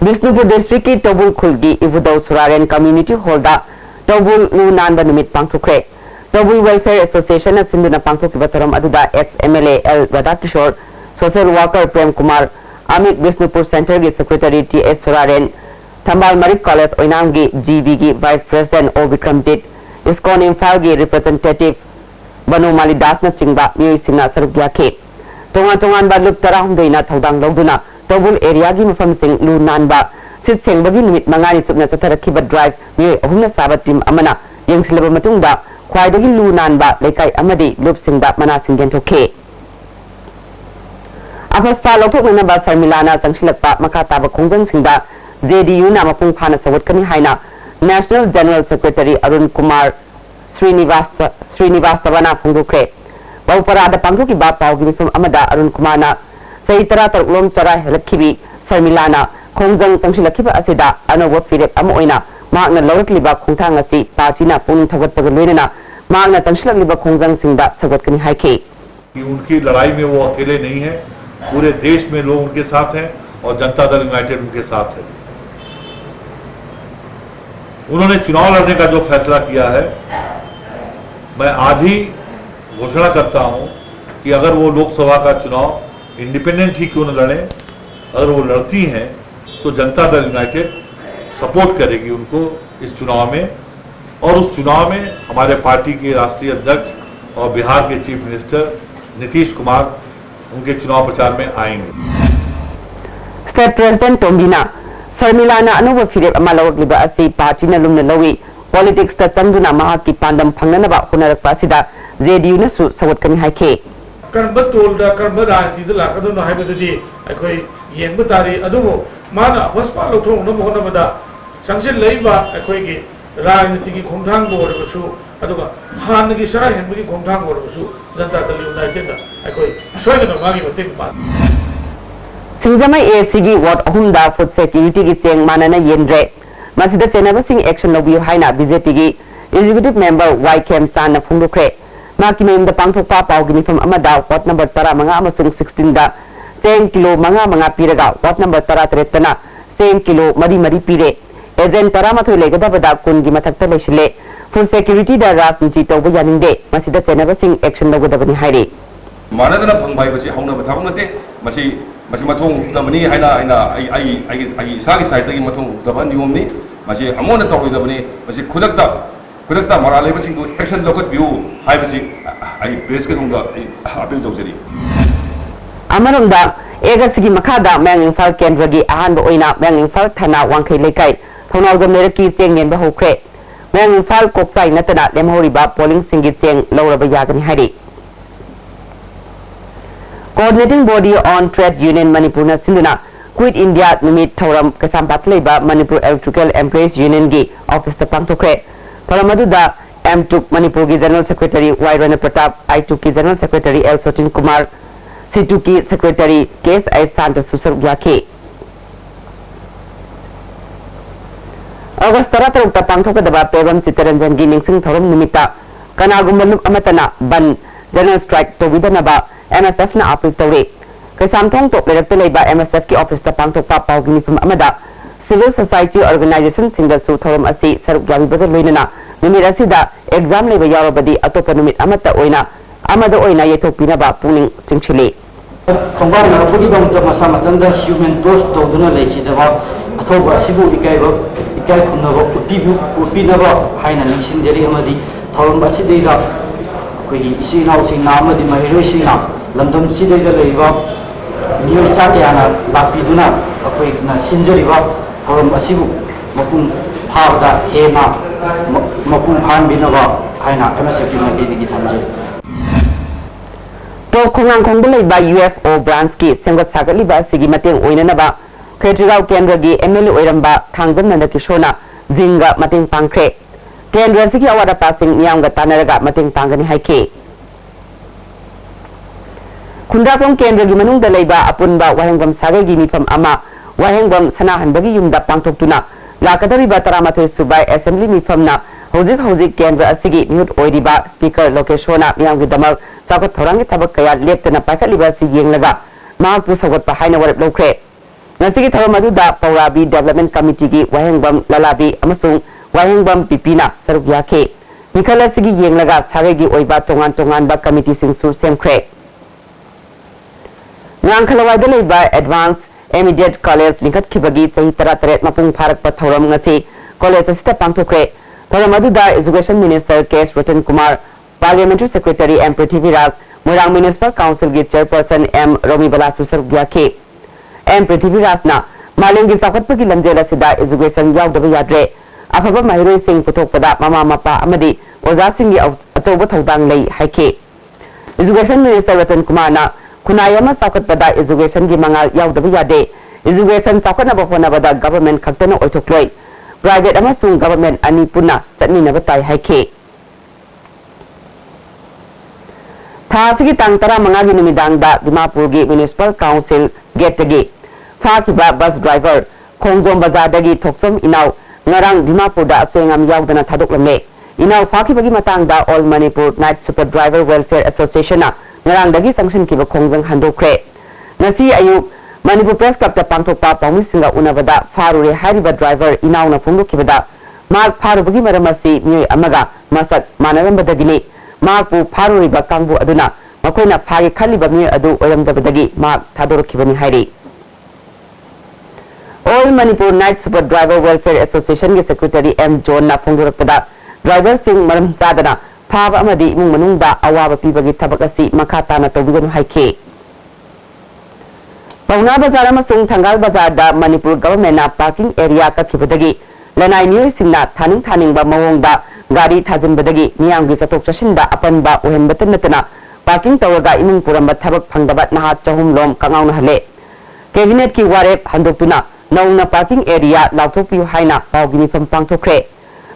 Bisnupur District ki Tobul Khulgi Ivudau Suraren Community Hall da Tobul Nu Nanba Nimit Pangthokre Tobul Welfare Association na Sinduna Pangthok Bataram Aduda ex-MLA L Radakishore Social Worker Prem Kumar Amit Bisnupur Center gi Secretary T.S. Suraren Thambal Marik College Oinam gi GB gi Vice President O Vikramjit ISKCON Imphal gi Representative Banu Malidas na Chingba Miyoi Singna Sarugya ke Tongan ba lup tarahum doina thodang logduna Tobul area gi mafam sing lu nanba sit sengbagi nimit mangani chukna satharakiba drive Miyoi ahumna sabat team amana yengsilaba matungda khwaidagi lu nanba lekai amadi lupsingda manasing genthokhe afaspa lokthokna ba sarmilana sangsilakpa makata ba khongjang singda JDU na mapung phana sawatkani haina National General Secretary Arun Kumar Srinivasavana phongdokre Bauparada pangthoki ba pawgi mifam amada Arun Kumar na saitara taruklom chara helakhibi sarmilana khongjang sangsilakhiba asida anowa firep ama oina mahakna lawrakliba khongthang asi party na puning thawatpaga loinana mahakna sangsilakliba khongjang singda sawatkani haike कि उनकी लड़ाई में वो अकेले नहीं है, पूरे देश में लोग उनके साथ हैं और जनता दल यूनाइटेड उनके साथ है। उन्होंने चुनाव लड़ने का जो फैसला किया है, मैं आज ही घोषणा करता हूं कि अगर वो लोकसभा का चुनाव इंडिपेंडेंट ही क्यों न लड़े, अगर वो लड़ती हैं तो जनता दल यूनाइटेड सपोर्ट करेगी उनको इस चुनाव में, और उस चुनाव में हमारे पार्टी के राष्ट्रीय अध्यक्ष और बिहार के चीफ मिनिस्टर नीतीश कुमार उनके चुनाव प्रचार में आएंगे। स्टेट प्रेसिडेंट टोम्बिना सरमिलाना अनोवा फिरेप अमा लौरक्लिबा असि पार्टीना लुमना लौई पॉलिटिक्स ता चंगदुना महाकी पांदम फंगनबा होनरकपा सिदा जेडीयू नसु सवतकनि हाइखे कर्म तोलदा कर्म राजनीति लाकदनो हाइबदि अखोय येंब तारी अदुबो माना वस्पा लौथों न मोहनबदा संसिल लैबा अखोय गे राजनीति की खोंथांग बोरबसु अदुगा हान की सरा हेंब की खोंथांग बोरबसु जनता दल यूनाइटेड अखोय सोयदनो मागी मतेंग पा सिंगजमा एसीगी वार्ड अहुमदा फूड सिक्योरिटी की चेंग मानना येंद्रे मसिदा चेनाबसिंग एक्शन लौबियो हाइना बीजेपी की एग्जीक्यूटिव मेंबर वाई केम सान फुंगदोख्रे माकी मेमदा पांगथोकपा पावगी मिफम अमदा वार्ड नंबर 15 अमसुंग 16 दा सेंग किलो मंगा पीरगा वार्ड नंबर 13 तना सेंग किलो मरी पीरे एजेंट 13 लेगदबदा कुन की मथक्ता लेसिले फूड सिक्योरिटी दा राजनीति तौबा यानिंदे मसिदा चेनाबसिंग एक्शन लौगदबनि हाइरे मानदना फंगबाय बसी हौनब थाबक नते मसी मसी मथों दबनी हाइना आई इसागी साइड की मथों दबन नियमनी मसी अमोन तौदबनी मसी खुदकता मरा लेबसिंग को एक्शन लौकत बिउ हाइबसी आई प्रेस के होंगा अपील तौजरी अमरंदा एगसगी मखादा मैंग इंफाल केंद्र की अहानब ओइना मैंग इंफाल थाना वांखै लेकाई थौनाव मेरकी चेंग येंब हौख्रे मैंग इंफाल कोकसाई नतना लेमहौरिबा पोलिंग सिंगी चेंग लौरब यागनी हाइरी coordinating body on trade union Manipur न सिंधुना क्विट इंडिया निमित थौरम कसामपात लेबा मणिपुर इलेक्ट्रिकल एम्प्लॉइज यूनियन की ऑफिस ता पांगथोख्रे थौरम अदुदा M2 मणिपुर की जनरल सेक्रेटरी वाई रण प्रताप I2 की general secretary L Sachin Kumar C2 की सेक्रेटरी केस आई शांत सुसर याखे अगस्त 13 ता पांगथोकदबा पेबम चितरंजन की निंगसिंग थौरम निमित्ता कनागुम लुप अमतना बन जनरल स्ट्राइक तोबिदनबा MSF ना अपील तौरे कैसामथोंग टॉप लेरक्ट लेबा MSF की ऑफिस ता पांगथोकपा पावगी मिफम अमदा सिविल सोसाइटी ऑर्गेनाइजेशन सिंगसु थौरम असि सरुक याबिबद लोइनना निमित असिदा एग्जाम लेबा यारोबदी अतोप निमित अमता ओइना येथोकपिनबा पुनिंग चिंगछिले खंबार नारफुगी दम मसा मतंदा ह्यूमन टोस्ट तौदुना लेखिदबा अथोबा असिबु इकाय खुनबा उपिनबा हाइना निसिंजरी अमदी थौरम असिदैदा अखोगी इसी नाउसिंग नामदी महिरोइसिंग लंदम सिदैदा लेबा मियोइ साकयाना लापिदुना अखोइना सिंजरिबा थौरम असिबु मपुं फावदा हेना मपुं फानबिनबा हाइना MSF की मदेगी थमजे तो खोंगांग खोंग लेबा UFO ब्रांच की सेंगत सागलिबा सिगी मतेंग ओइननबा खेत्रिगाव केंद्र की MLA ओइरंबा थांगजम नंद किशोरना जिंगा मतेंग पांगख्रे केंद्र सिगी अवादा पासिंग मियामगा तानरगा मतेंग पांगनी हाइके खुंदाकोंग केंद्र की मनुंग लेबा अपुनबा वाहेंगम सागेगी मिफम अमा वाहेंगम सनाहनबगी युमदा पांगथोकतुना लाकदरिबा 13 सुबाई असेंबली मिफमना हौजिक केंद्र असिगी म्यूट ओइरिबा स्पीकर लोकेशोना मियामगी दमक चागत थौरांगी थबक कया लेप्तना पाइखलिबा सि येंगलगा माहपु सगतपा हाइना वरप लौख्रे नसिगी थौरम अदुदा पौराबी डेवलपमेंट कमिटी की वाहेंगम ललाबी अमसुंग वाहेंगम पिपिना सरुक याखे मिखल असिगी येंगलगा सागेगी ओइबा तोंगान कमिटी सिंसु सेमख्रे नांखलवाइदा लेबा एडवांस इमीडिएट कॉलेज लिंखतखिबगी सही 13 मपुंग फारक थौरम ngasi कॉलेज असिता पांगथोख्रे थौरम अदुदा एजुकेशन मिनिस्टर केस Ratan Kumar parliamentary secretary M Prithviraj Moirang municipal council की चेयरपर्सन एम रोमीबला सुसर याखे एम पृथ्वीराज ना मालेंगी साखतपगी लंजेल असिदा एजुकेशन यावदब याद्रे अफब महरोइसिंग पुथोकपदा ममा मपा अमदी ओजासिंगी अचौब थौदांग लई हाइखे एजुकेशन मिनिस्टर रतन कुमार ना खुनाई अमा साउकटपदा एजुकेशन की मंगाल याउदब यादे एजुकेशन साउकटनब होनबदा गवर्नमेंट खक्तन ओइथोक्लोय प्राइवेट अमसुंग गवर्नमेंट अनि पुना चटमिनब ताई हाइखे थासिगी तांग तरा मंगागी निमिदांगदा दिमापुरगी म्युनिसिपल काउंसिल गेटगी फाकिबा बस ड्राइवर खोंगजोम बाजारदगी थोक्सम इनाव ngarang dimapurda aswengam yaudana thadoklamle inaw fakibagi matangda all manipur night super driver welfare association na ngarang dagi sanction kiba khongjang handokre ngasi ayuk manipur press club ta pangthokpa pawmisinga unabada farure hariba driver inaw na phungdokibada mak farubagi maramasi myoi amaga masak manarambadagini makpu faruriba kangbu aduna makoina phagi khaliba myoi adu oramdabadagi mak thadorokibani hairi All Manipur Night Super Driver Welfare Association के secretary M zone ना फोंदोरपदा driver Singh मरम चादना फाब अमदी इमुंग मनुंगदा अवाब पीबगी थबक असि मखा ताना तौबिगनु हाइखे पौना बाजार अमसुंग थंगाल बाजार दा मणिपुर गवर्नमेंट ना पार्किंग एरिया कखिबदगी लनाई मियोय सिंगना थानिंग बा मवोंगदा गाड़ी थाजिनबदगी मियांगी चतोक चसिनदा अपनबा ओहेनबत नतना पार्किंग तवरगा इमुंग पुरंबा थबक फंगदबा नहा चहुम लोम कंगाउन हले कैबिनेट की वारेप हंदोक्तुना नौना पार्किंग एरिया लाउथोपियो हाइना पाउगी मिफम पांगथोखरे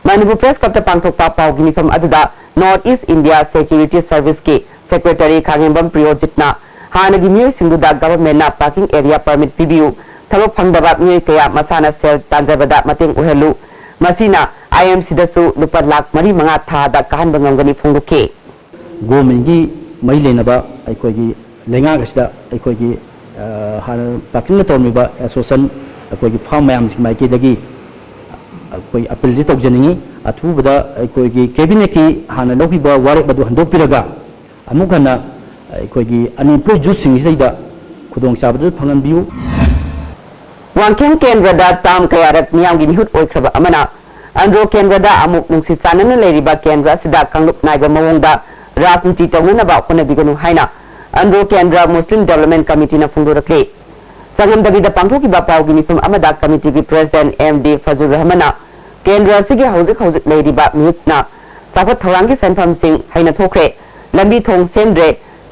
मणिपुर प्रेस क्लब पांगथोकपा पाउगी मिफम अदुदा north east India security service के सेक्रेटरी खागेंबम प्रियोजितना हानगी मियोय सिंगुदा गवर्नमेंट ना पार्किंग एरिया परमिट पिबियु थबक फंगदबा मियोय कया मसाना सेल तांजबदा मतेंग उहेलु मसीना आईएमसी दसु लुपा लाख मरी मंगा थादा कहनबा ngangani फोंगोके गवर्नमेंट की मई लेनबा अखोगी लेंगा गसदा अखोगी हान पार्किंग तोरमिबा एसोसिएशन अखोगी फार्म मैम माइकेदगी अखोई अपील जी तौजनिंगी अथुबदा अखोगी कैबिनेट की हाना लौकिबा वारेप बदु हंदोकपिरगा अमुकना अखोगी अनएम्प्लॉयड यूथ सिंगसिदा खुदोंग चाबदु फंगनबियु वांखेम केंद्रदा ताम कयारक मियांगी मिहुत ओइख्रबा अमना अंद्रो केंद्रदा अमुक नुंसी सानना लेरिबा केंद्र सिदा कांगलुप नाइबा मवोंगदा राजनीति तौननबा होनबिगनु हाइना अंद्रो केंद्र मुस्लिम डेवलपमेंट कमिटी ना फुंगदोरकले संगम दबिदा पांगथोकिबा पाउगी मिफम अमदा कमिटी की प्रेसिडेंट एमडी फजुर रहमाना केंद्र सिगे हौजिक लेरिबा मिहुतना साफत थौरांगी सेंफम सिंह हाइना थोखरे लंबी थोंग सेंद्रे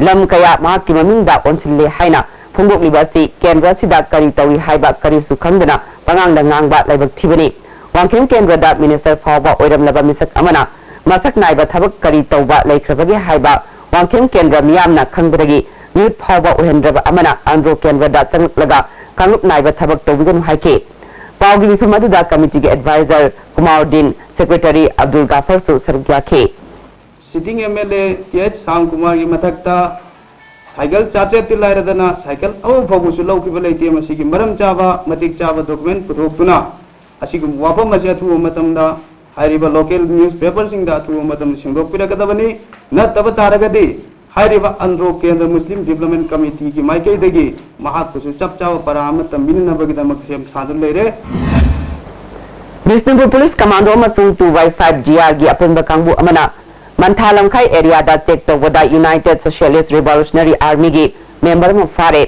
लम कया माकी ममिंगदा ओनसिले हाइना फुंगदोकलिबा सि केंद्र सिदा करी तौई हाइबा करिसु खंगदना पंगांगदा ngang लाइबक थिबनी वांखेम केंद्रदा मिनिस्टर फावबा ओइरमलबा मिसक अमना मसक नाइबा थबक करी तौबा लेख्रबगे हाइबा वांखेम केंद्र मियामना खंगबदगी यूथ फावबा ओहेंद्रबा अमना आंध्रो केंद्रदा चंगलगा कांगुप नाइबा थबक तौबिगनु हाइके पाउगी मिफम अदुदा कमिटी के एडवाइजर कुमारुद्दीन सेक्रेटरी अब्दुल गाफर सु सरग्याखे सिटिंग एमएलए केएच सांग कुमार की मथकता साइकिल चात्रे तिलायरदना साइकिल औ फगुसु लौकिबा लेते मसिगी मरम चाबा मतिक चाबा डॉक्यूमेंट पुथोक्तुना असिगु वाफम मसे अथु मतमदा हाइरिबा लोकल न्यूज़ पेपर सिंगदा अथु मतम सिंगदोकपिरगदबनी नतब तारगदी हाइरिबा अंद्रो केंद्र मुस्लिम डेवलपमेंट कमिटी की माइकैदगी महाकुसु चपचाव पराम तमिननबगदमक सेम सादु लेरे बिष्णुपुर पुलिस कमांडो मसुंग 2Y5 GR की अपनबा कांगबु अमना मंथालमखाई एरिया दा चेक तौबदा यूनाइटेड सोशलिस्ट रिवॉल्यूशनरी आर्मी की मेंबर में फारे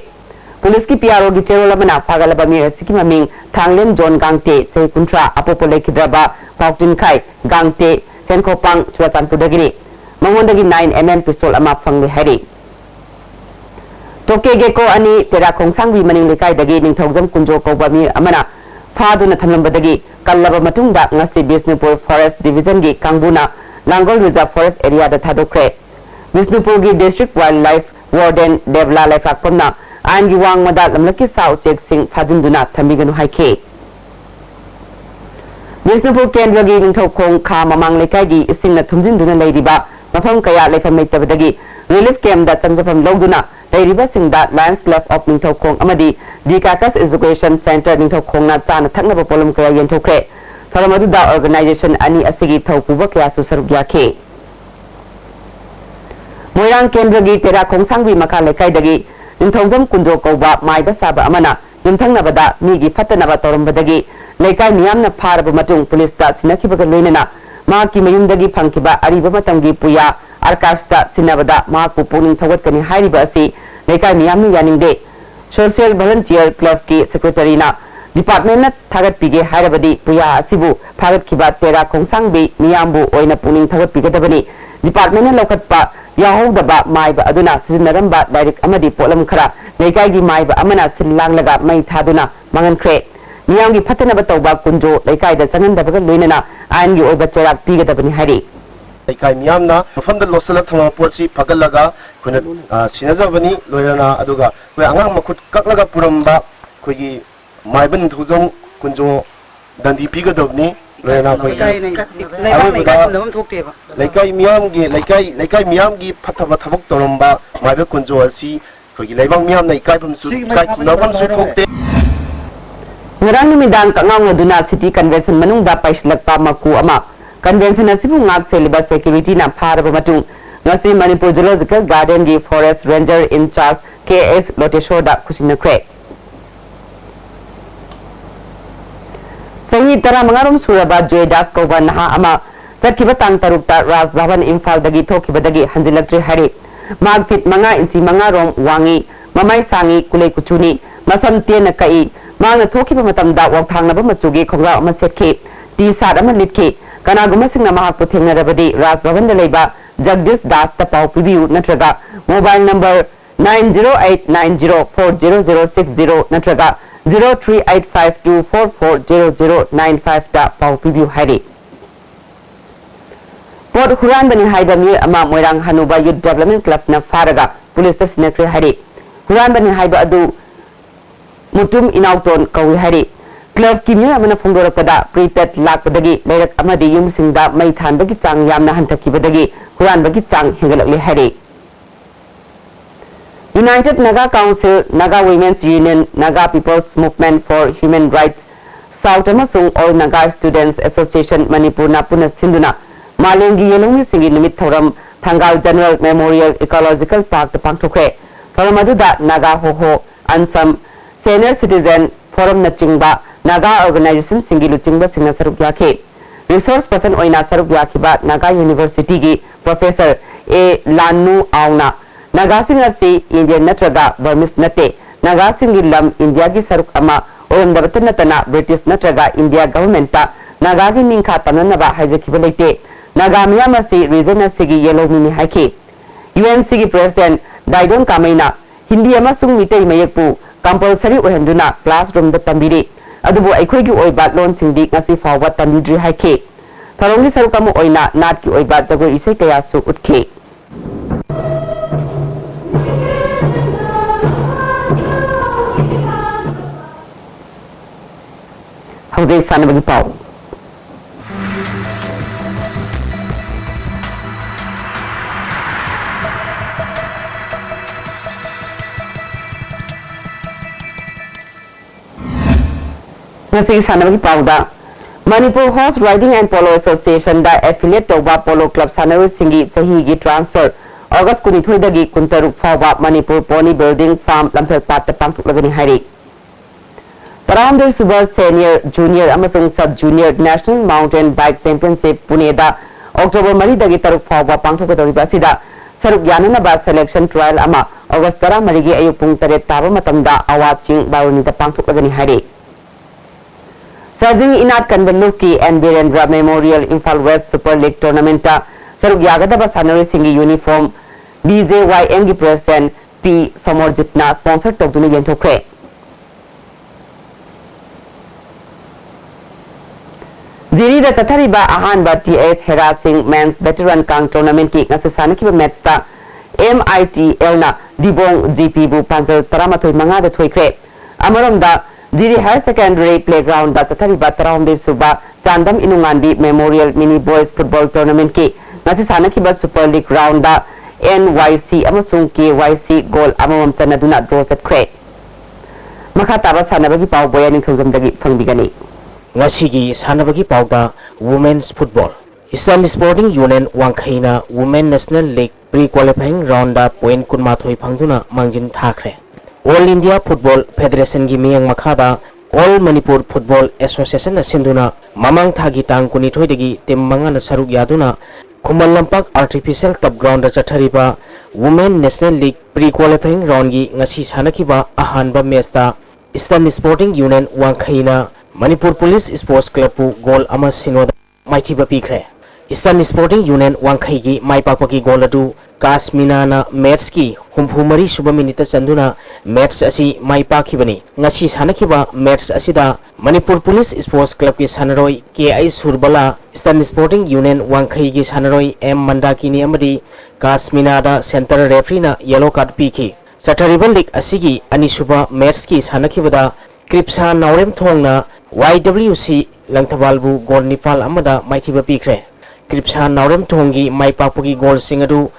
पुलिस की पीआरओ की चेरोलमना फागलबा मिरसिकी ममिंग थांगलेन जोन गांगते से कुंट्रा अपोपोले किद्रबा पाउटिनखाई गांगते सेनखोपांग चुराचानपुरदगिनी मंगोंदगी 9mm पिस्तौल अमा फंगले हैरी टोके गेको अनि तेरा खोंसांगबी मनिंग लेकाइदगी निंथौजम कुंजो कौबा अमना फादुना थमलंबदगी कल्लबा मतुंगदा ngasi बिष्णुपुर फॉरेस्ट डिवीजन की कांगबुना लांगोल रिजर्व फॉरेस्ट एरिया दा थादोखरे बिष्णुपुर की डिस्ट्रिक्ट वाइल्ड लाइफ वार्डन देवला लाइफाकपमना आइन की वांग मदा लमलकी साउ चेक सिंह फाजिंदुना थमिगनु हाइखे बिष्णुपुर केंद्र की निंथौखोंग खा ममांग लेकाई की इसिंगना थुमजिंदुना लेरिबा मफम कया लेफम मेतबदगी रिलीफ कैम्प दा चंजफम लौदुना लेरिबा सिंगदा लायंस क्लब ऑफ निंथौखोंग अमदी डीकाकस एजुकेशन सेंटर निंथौखोंगना चाना थकनबा पोलम कया येंथौखरे थरमदुदा ऑर्गेनाइजेशन अनि असिगी थौपुबा कया सुसरुग्याखे मोइरांग केंद्र की तेरा खोंसांगबी मखा लेकाइदगी निंथौजम कुंजो कौबा माइबा साबा अमना युमथंगनबदा मीगी फतनबा तौरमबदगी लेकाई मियामना फारबा मटुंग पुलिसता सिनखिबगा लोइनना माकी मयुमदगी फंखिबा अरिबा मतंगी पुया आर्काइव्सता सिनबदा माकु पुनिंग थवतकनी हाइरिबा असि लेकाई मियामनी यानिंगदे सोशल वॉलंटियर क्लब की सेक्रेटरीना डिपार्टमेंट थागत पीगे हायरबदी पुया असिबु फागत खिबा तेरा खोंसांबी मियामबु ओइना पुनिंग थागत पीगदबनी डिपार्टमेंट लौखटपा याहोदबा माइबा अदुना सिजनरंबा डायरेक्ट अमदी पोलम खरा लेकाईगी माइबा अमना सिल्लांगलगा मई थादुना मंगनख्रे मियामगी फतनबा तौबा कुंजो लेकाईदा चंगनदबगा लोइनना आयनगी ओइबा चेराक पीगदबनी हारी लेकाई मियामना मफमदा लोसल थमा पोची फगलगा खुना सिनजबनी लोयना अदुगा वे अंगांग मखुत ककलगा पुरंबा खुगी माइबन थुजों कुंजो दंदी पीगदबनी लोयना खुगी लेकाई मियाम की फतबा थबक तोरंबा माइबे कुंजो असी खुगी लेबांग मियाम नै काइबमसु काइबमसु थोकते ngarang numidang kangaw duna city convention manungda paislakpa maku ama convention asibu ngak seliba security na pharaba matung ngasi Manipur Zoological Garden gi forest ranger in charge KS Loteshoda khusinakre sahi tara mangarum suraba joydas koba naha ama satkiba tang tarukta Raj Bhavan Imphal dagi thokibadagi hanjilaktre hari magpit manga inchi manga rom wangi mamai sangi kulei kuchuni masam tena kai मांगना थोकिबा मतमदा वाथांगनबा मचुगी खोंगा अमा सेटखि T साट अमा लिटखि कनागुमा सिंगना महापु थेंगनरबदी Raj Bhavan the लेबा जगदीश दास ता पाउ पिबिउ नत्रगा mobile number 9089040060 नत्रगा 038524400095 ता पाउ पिबिउ हाइरि pot हुरान बनि हाइबा मी अमा मोइरांग हनुबा यूथ डेवलपमेंट क्लब ना फारगा पुलिस ता सिनक्रे हाइरि हुरान बनि हाइबा अदु मुतुम इनाउटोन कौई हरी क्लब की म्यूर अमना फोंदोरपदा प्रीपेड लाकपदगी लेरक अमदी युमसिंगदा मई थानबगी चांग यामना हंतकीबदगी हुरानबगी चांग हेंगलकले हरी United Naga council Naga women's union Naga people's movement for human rights south अमसुंग all Naga students association Manipur ना पुनः सिंधुना मालेंगी येलोंगी सिंगी निमित थौरम थंगाल जनरल मेमोरियल इकोलॉजिकल पार्क पांगथोखरे थौरम अदुदा नागा होहो अनसम Senior Citizen Forum na chingba Naga Organization singilu chingba singna saruk yakhe Resource person oina saruk yakhiba Naga University gi Professor A Lanu Auna Naga singa si Indian natraga Burmese nate Naga singi lam India gi saruk ama oram dabatana tana British natraga India government ta Naga gi ningkha tamnaba haijakhiba leite Naga miyama si region sigi yellow mini haike UNC gi President Daidon Kamaina Hindi amasung mitei mayekpu compulsory ohenduna classroom da tambiri adubu aikhoigi oiba lon singdi ngasi fawa tambidri haike tharongi sarukam oina nat ki oiba jago isai kaya su utke haude sanabagi pau Nasi sanabagi pauda Manipur Horse Riding and Polo Association da affiliate toba polo club sanaru singi sahi gi transfer August kunithoi dagi kuntaruk fawa Manipur Pony Building Farm lamphel pat ta pangthuk lagani hari Taramdir Suba Senior Junior amasung Sub Junior National Mountain Bike Championship Pune da October 3 dagi taruk fawa pangthuk doriba sida saruk yanana ba selection trial ama August 13 gi ayupung 3 taba matamda awaching baruni da pangthuk lagani hari Sajing Inat Kanbenluki and Birendra Memorial Imphal West Super League Tournament Saruk Yagadaba Sanari Singi Uniform BJYM gi President P Somorjitna sponsor Tokduni Yentokre Jiri da Chathariba Ahanba TS Harassing Men's Veteran Kang Tournament ki ngasasana ki match ta MITL na Dibong GP bu panzal taramatoi manga da thoikre Amaram da Jiri Higher Secondary Playground da Chathariba Tarawambi Suba Chandam Inungandi Memorial Mini Boys Football Tournament ki ngasasana ki ba Super League round da NYC amasung KYC goal amamam chanaduna draw satkre Makhataba sanabagi pau boya ningthojamdagi phangbigani Ngasigi sanabagi pauda Women's Football Islamic Sporting Union Wangkhaina Women National League Pre-Qualifying Round da point kunmathoi phangduna mangjin thakre All India Football Federation gi miyang makhada All Manipur Football Association asinduna mamang thagi tang kunithoi dagi tim mangana saruk yaduna Kumal Lampak Artificial Top Ground da chathariba Women National League Pre-Qualifying Round gi ngasi sanakiba ahanba match da Eastern Sporting Union Wangkhaina Manipur Police Sports Club pu goal ama sinoda maithiba pikre. Eastern Sporting Union Wangkhaigi maipakpaki goal adu Kasmina na match ki humphumari suba minute chanduna match asi maipakhibani. Ngasi sanakhiba match asida Manipur Police Sports Club ki sanaroi KI Surbala Eastern Sporting Union Wangkhaigi sanaroi M Mandakini amadi Kasmina da center referee na yellow card piki. Sataribal League asigi anisuba match ki sanakhibada Kripsa Naurem Thongna YWC Langthabalbu goal nipal amada maithiba pikre. Kripsa Naurem Thongi maipakpaki goal singadu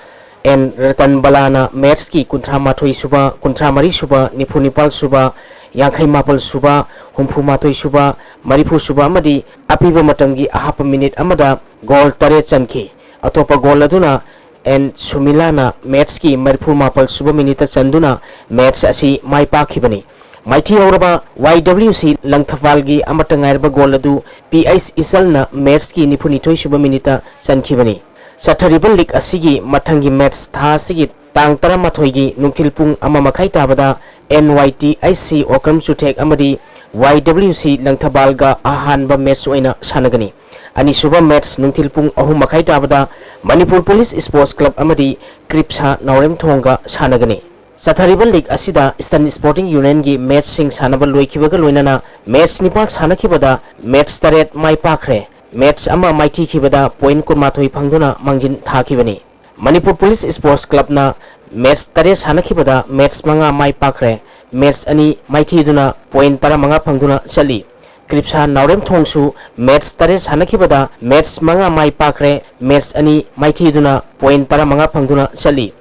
and Ratan Balana match ki kuntra mathoi suba kuntra mari suba nipu nipal suba Yankai mapal suba humpu matoi suba maripu suba amadi apiba matamgi ahapa minute amada goal tare chanki atopa goal aduna and Sumilana match ki maripu mapal suba minute chanduna match asi maipakibani. Mighty Auraba YWC Langthavalgi Amatangarba Goladu PIS Isalna Merski Nipunitoi Shuba Minita Sankibani. Sataribal League Asigi Matangi Mets Tha Sigi Tang Taramatoigi Nukilpung Amamakai Tabada NYTIC Okram Sutek Amadi YWC Langthabalga Ahanba Mets Oina Sanagani. Ani Suba Mets Nukilpung Ahumakai Tabada Manipur Police Sports Club Amadi Kripsa Naurem Thonga Sanagani. Sataribal League asida Eastern Sporting Union gi match sing sanabal loikibaga loinana match nipal sanakibada match taret mai pakre match ama maiti kibada point kurmathoi phangduna mangjin thakibani. Manipur Police Sports Club na match taret sanakibada match manga mai pakre match ani maiti duna point tara manga phangduna chali. Kripsa Naurem Thongsu match taret sanakibada match manga mai pakre match ani maiti duna point tara manga phangduna chali.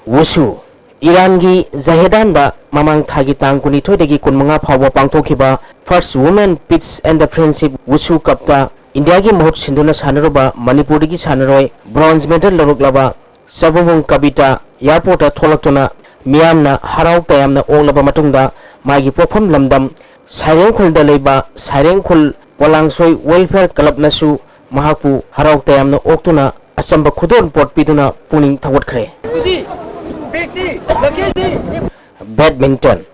Wushu Irangi Zahedanda Mamang Thagi Tang Kunitoi degi kunmanga phawa pangthokiba First Women Pitch and the Friendship Wushu Kapta India gi mahut sinduna sanaruba Manipur gi sanaroi bronze medal laruklaba Sabumung Kabita airport tholaktuna miyamna harau tayamna onglaba matungda magi pofam lamdam Sairengkhul da leiba Sairengkhul Polangsoi Welfare Club nasu mahaku harau tayamna oktuna asamba khudon pot piduna puning thawatkhre. Badminton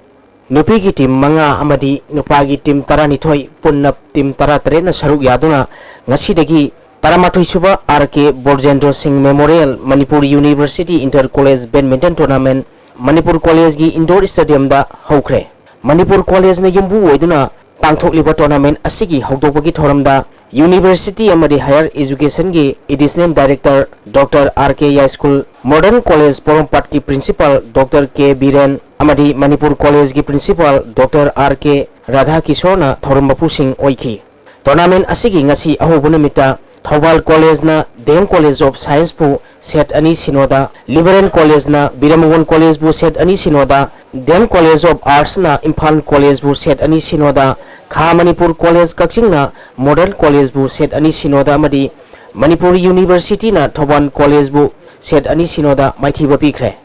Nupi ki team manga amadi nupagi team taranithoi punna team taratare na saruk yaduna ngasidagi Paramathoi suba RK Borjendra Singh Memorial Manipur University Inter College Badminton Tournament Manipur College gi indoor stadium da hokre. Manipur College na yumbu oiduna pangthokliba tournament asigi hokdokbagi thoramda University amadi Higher Education gi Additional Director Dr. RK High School Modern College Porompat ki Principal Dr. K Biren amadi Manipur College gi Principal Dr. RK Radha Kishorna thoramba pusing oiki. Tournament asigi ngasi ahobuna mita Thobal College na Dem College of Science pu set ani sinoda Liberal College na Biramogon College bu set ani sinoda Dem College of Arts na Imphal College bu set ani sinoda Kha Manipur College Kakching na Modern College bu set ani sinoda amadi Manipur University na Thoban College bu set ani sinoda maithiba pikre.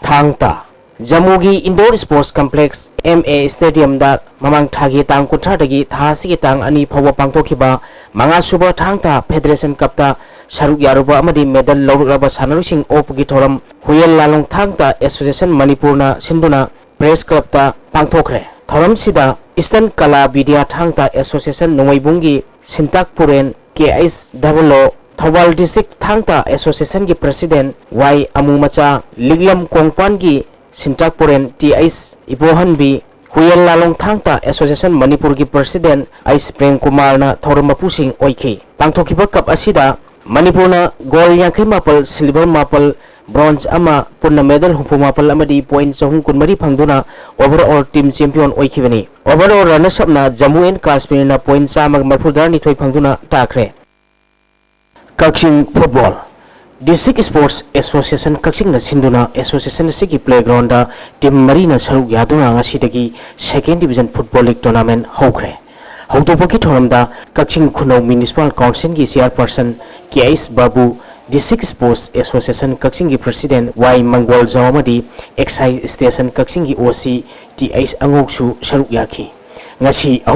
Thangta Jamugi Indoor Sports Complex MA Stadium da mamang thagi tang kuthra dagi thasigi tang ani phawa pangthokiba manga suba thangta Federation Cup ta saruk yaruba amadi medal lawraba sanarusing opgi thoram Huyel Lalong Thangta Association Manipur na sinduna Press Club ta pangthokre. Thoram sida Eastern Kala Vidya Thangta Association Nomaibungi Sintak Puren KS Double Thobal District Thangta Association gi President Y Amumacha Liglam Kongpan gi Sintak Puren TIS Ibohan B Huyel Lalong Thangta Association Manipur gi President Ais Prem Kumar na thoramba pusing oiki. Pangthokiba cup asida Manipur na gold yankai mapal silver mapal bronze ama punna medal hupu mapal amadi point sahung kunmari phangduna overall team champion oikibani. Overall runners up na Jammu and Kashmir na point samag marfudar ni thoi phangduna takre. Kakching football District Sports Association Kakching na sinduna association sigi playground da team marina saruk yaduna ngasidagi second division football league tournament hokre. Hokdopaki thoramda Kakching Khunau Municipal Council gi chairperson KS Babu District Sports Association Kakching gi President Y Mangol Zawamadi Excise Station Kakching gi OC TS Angoksu saruk yaki. Ngasi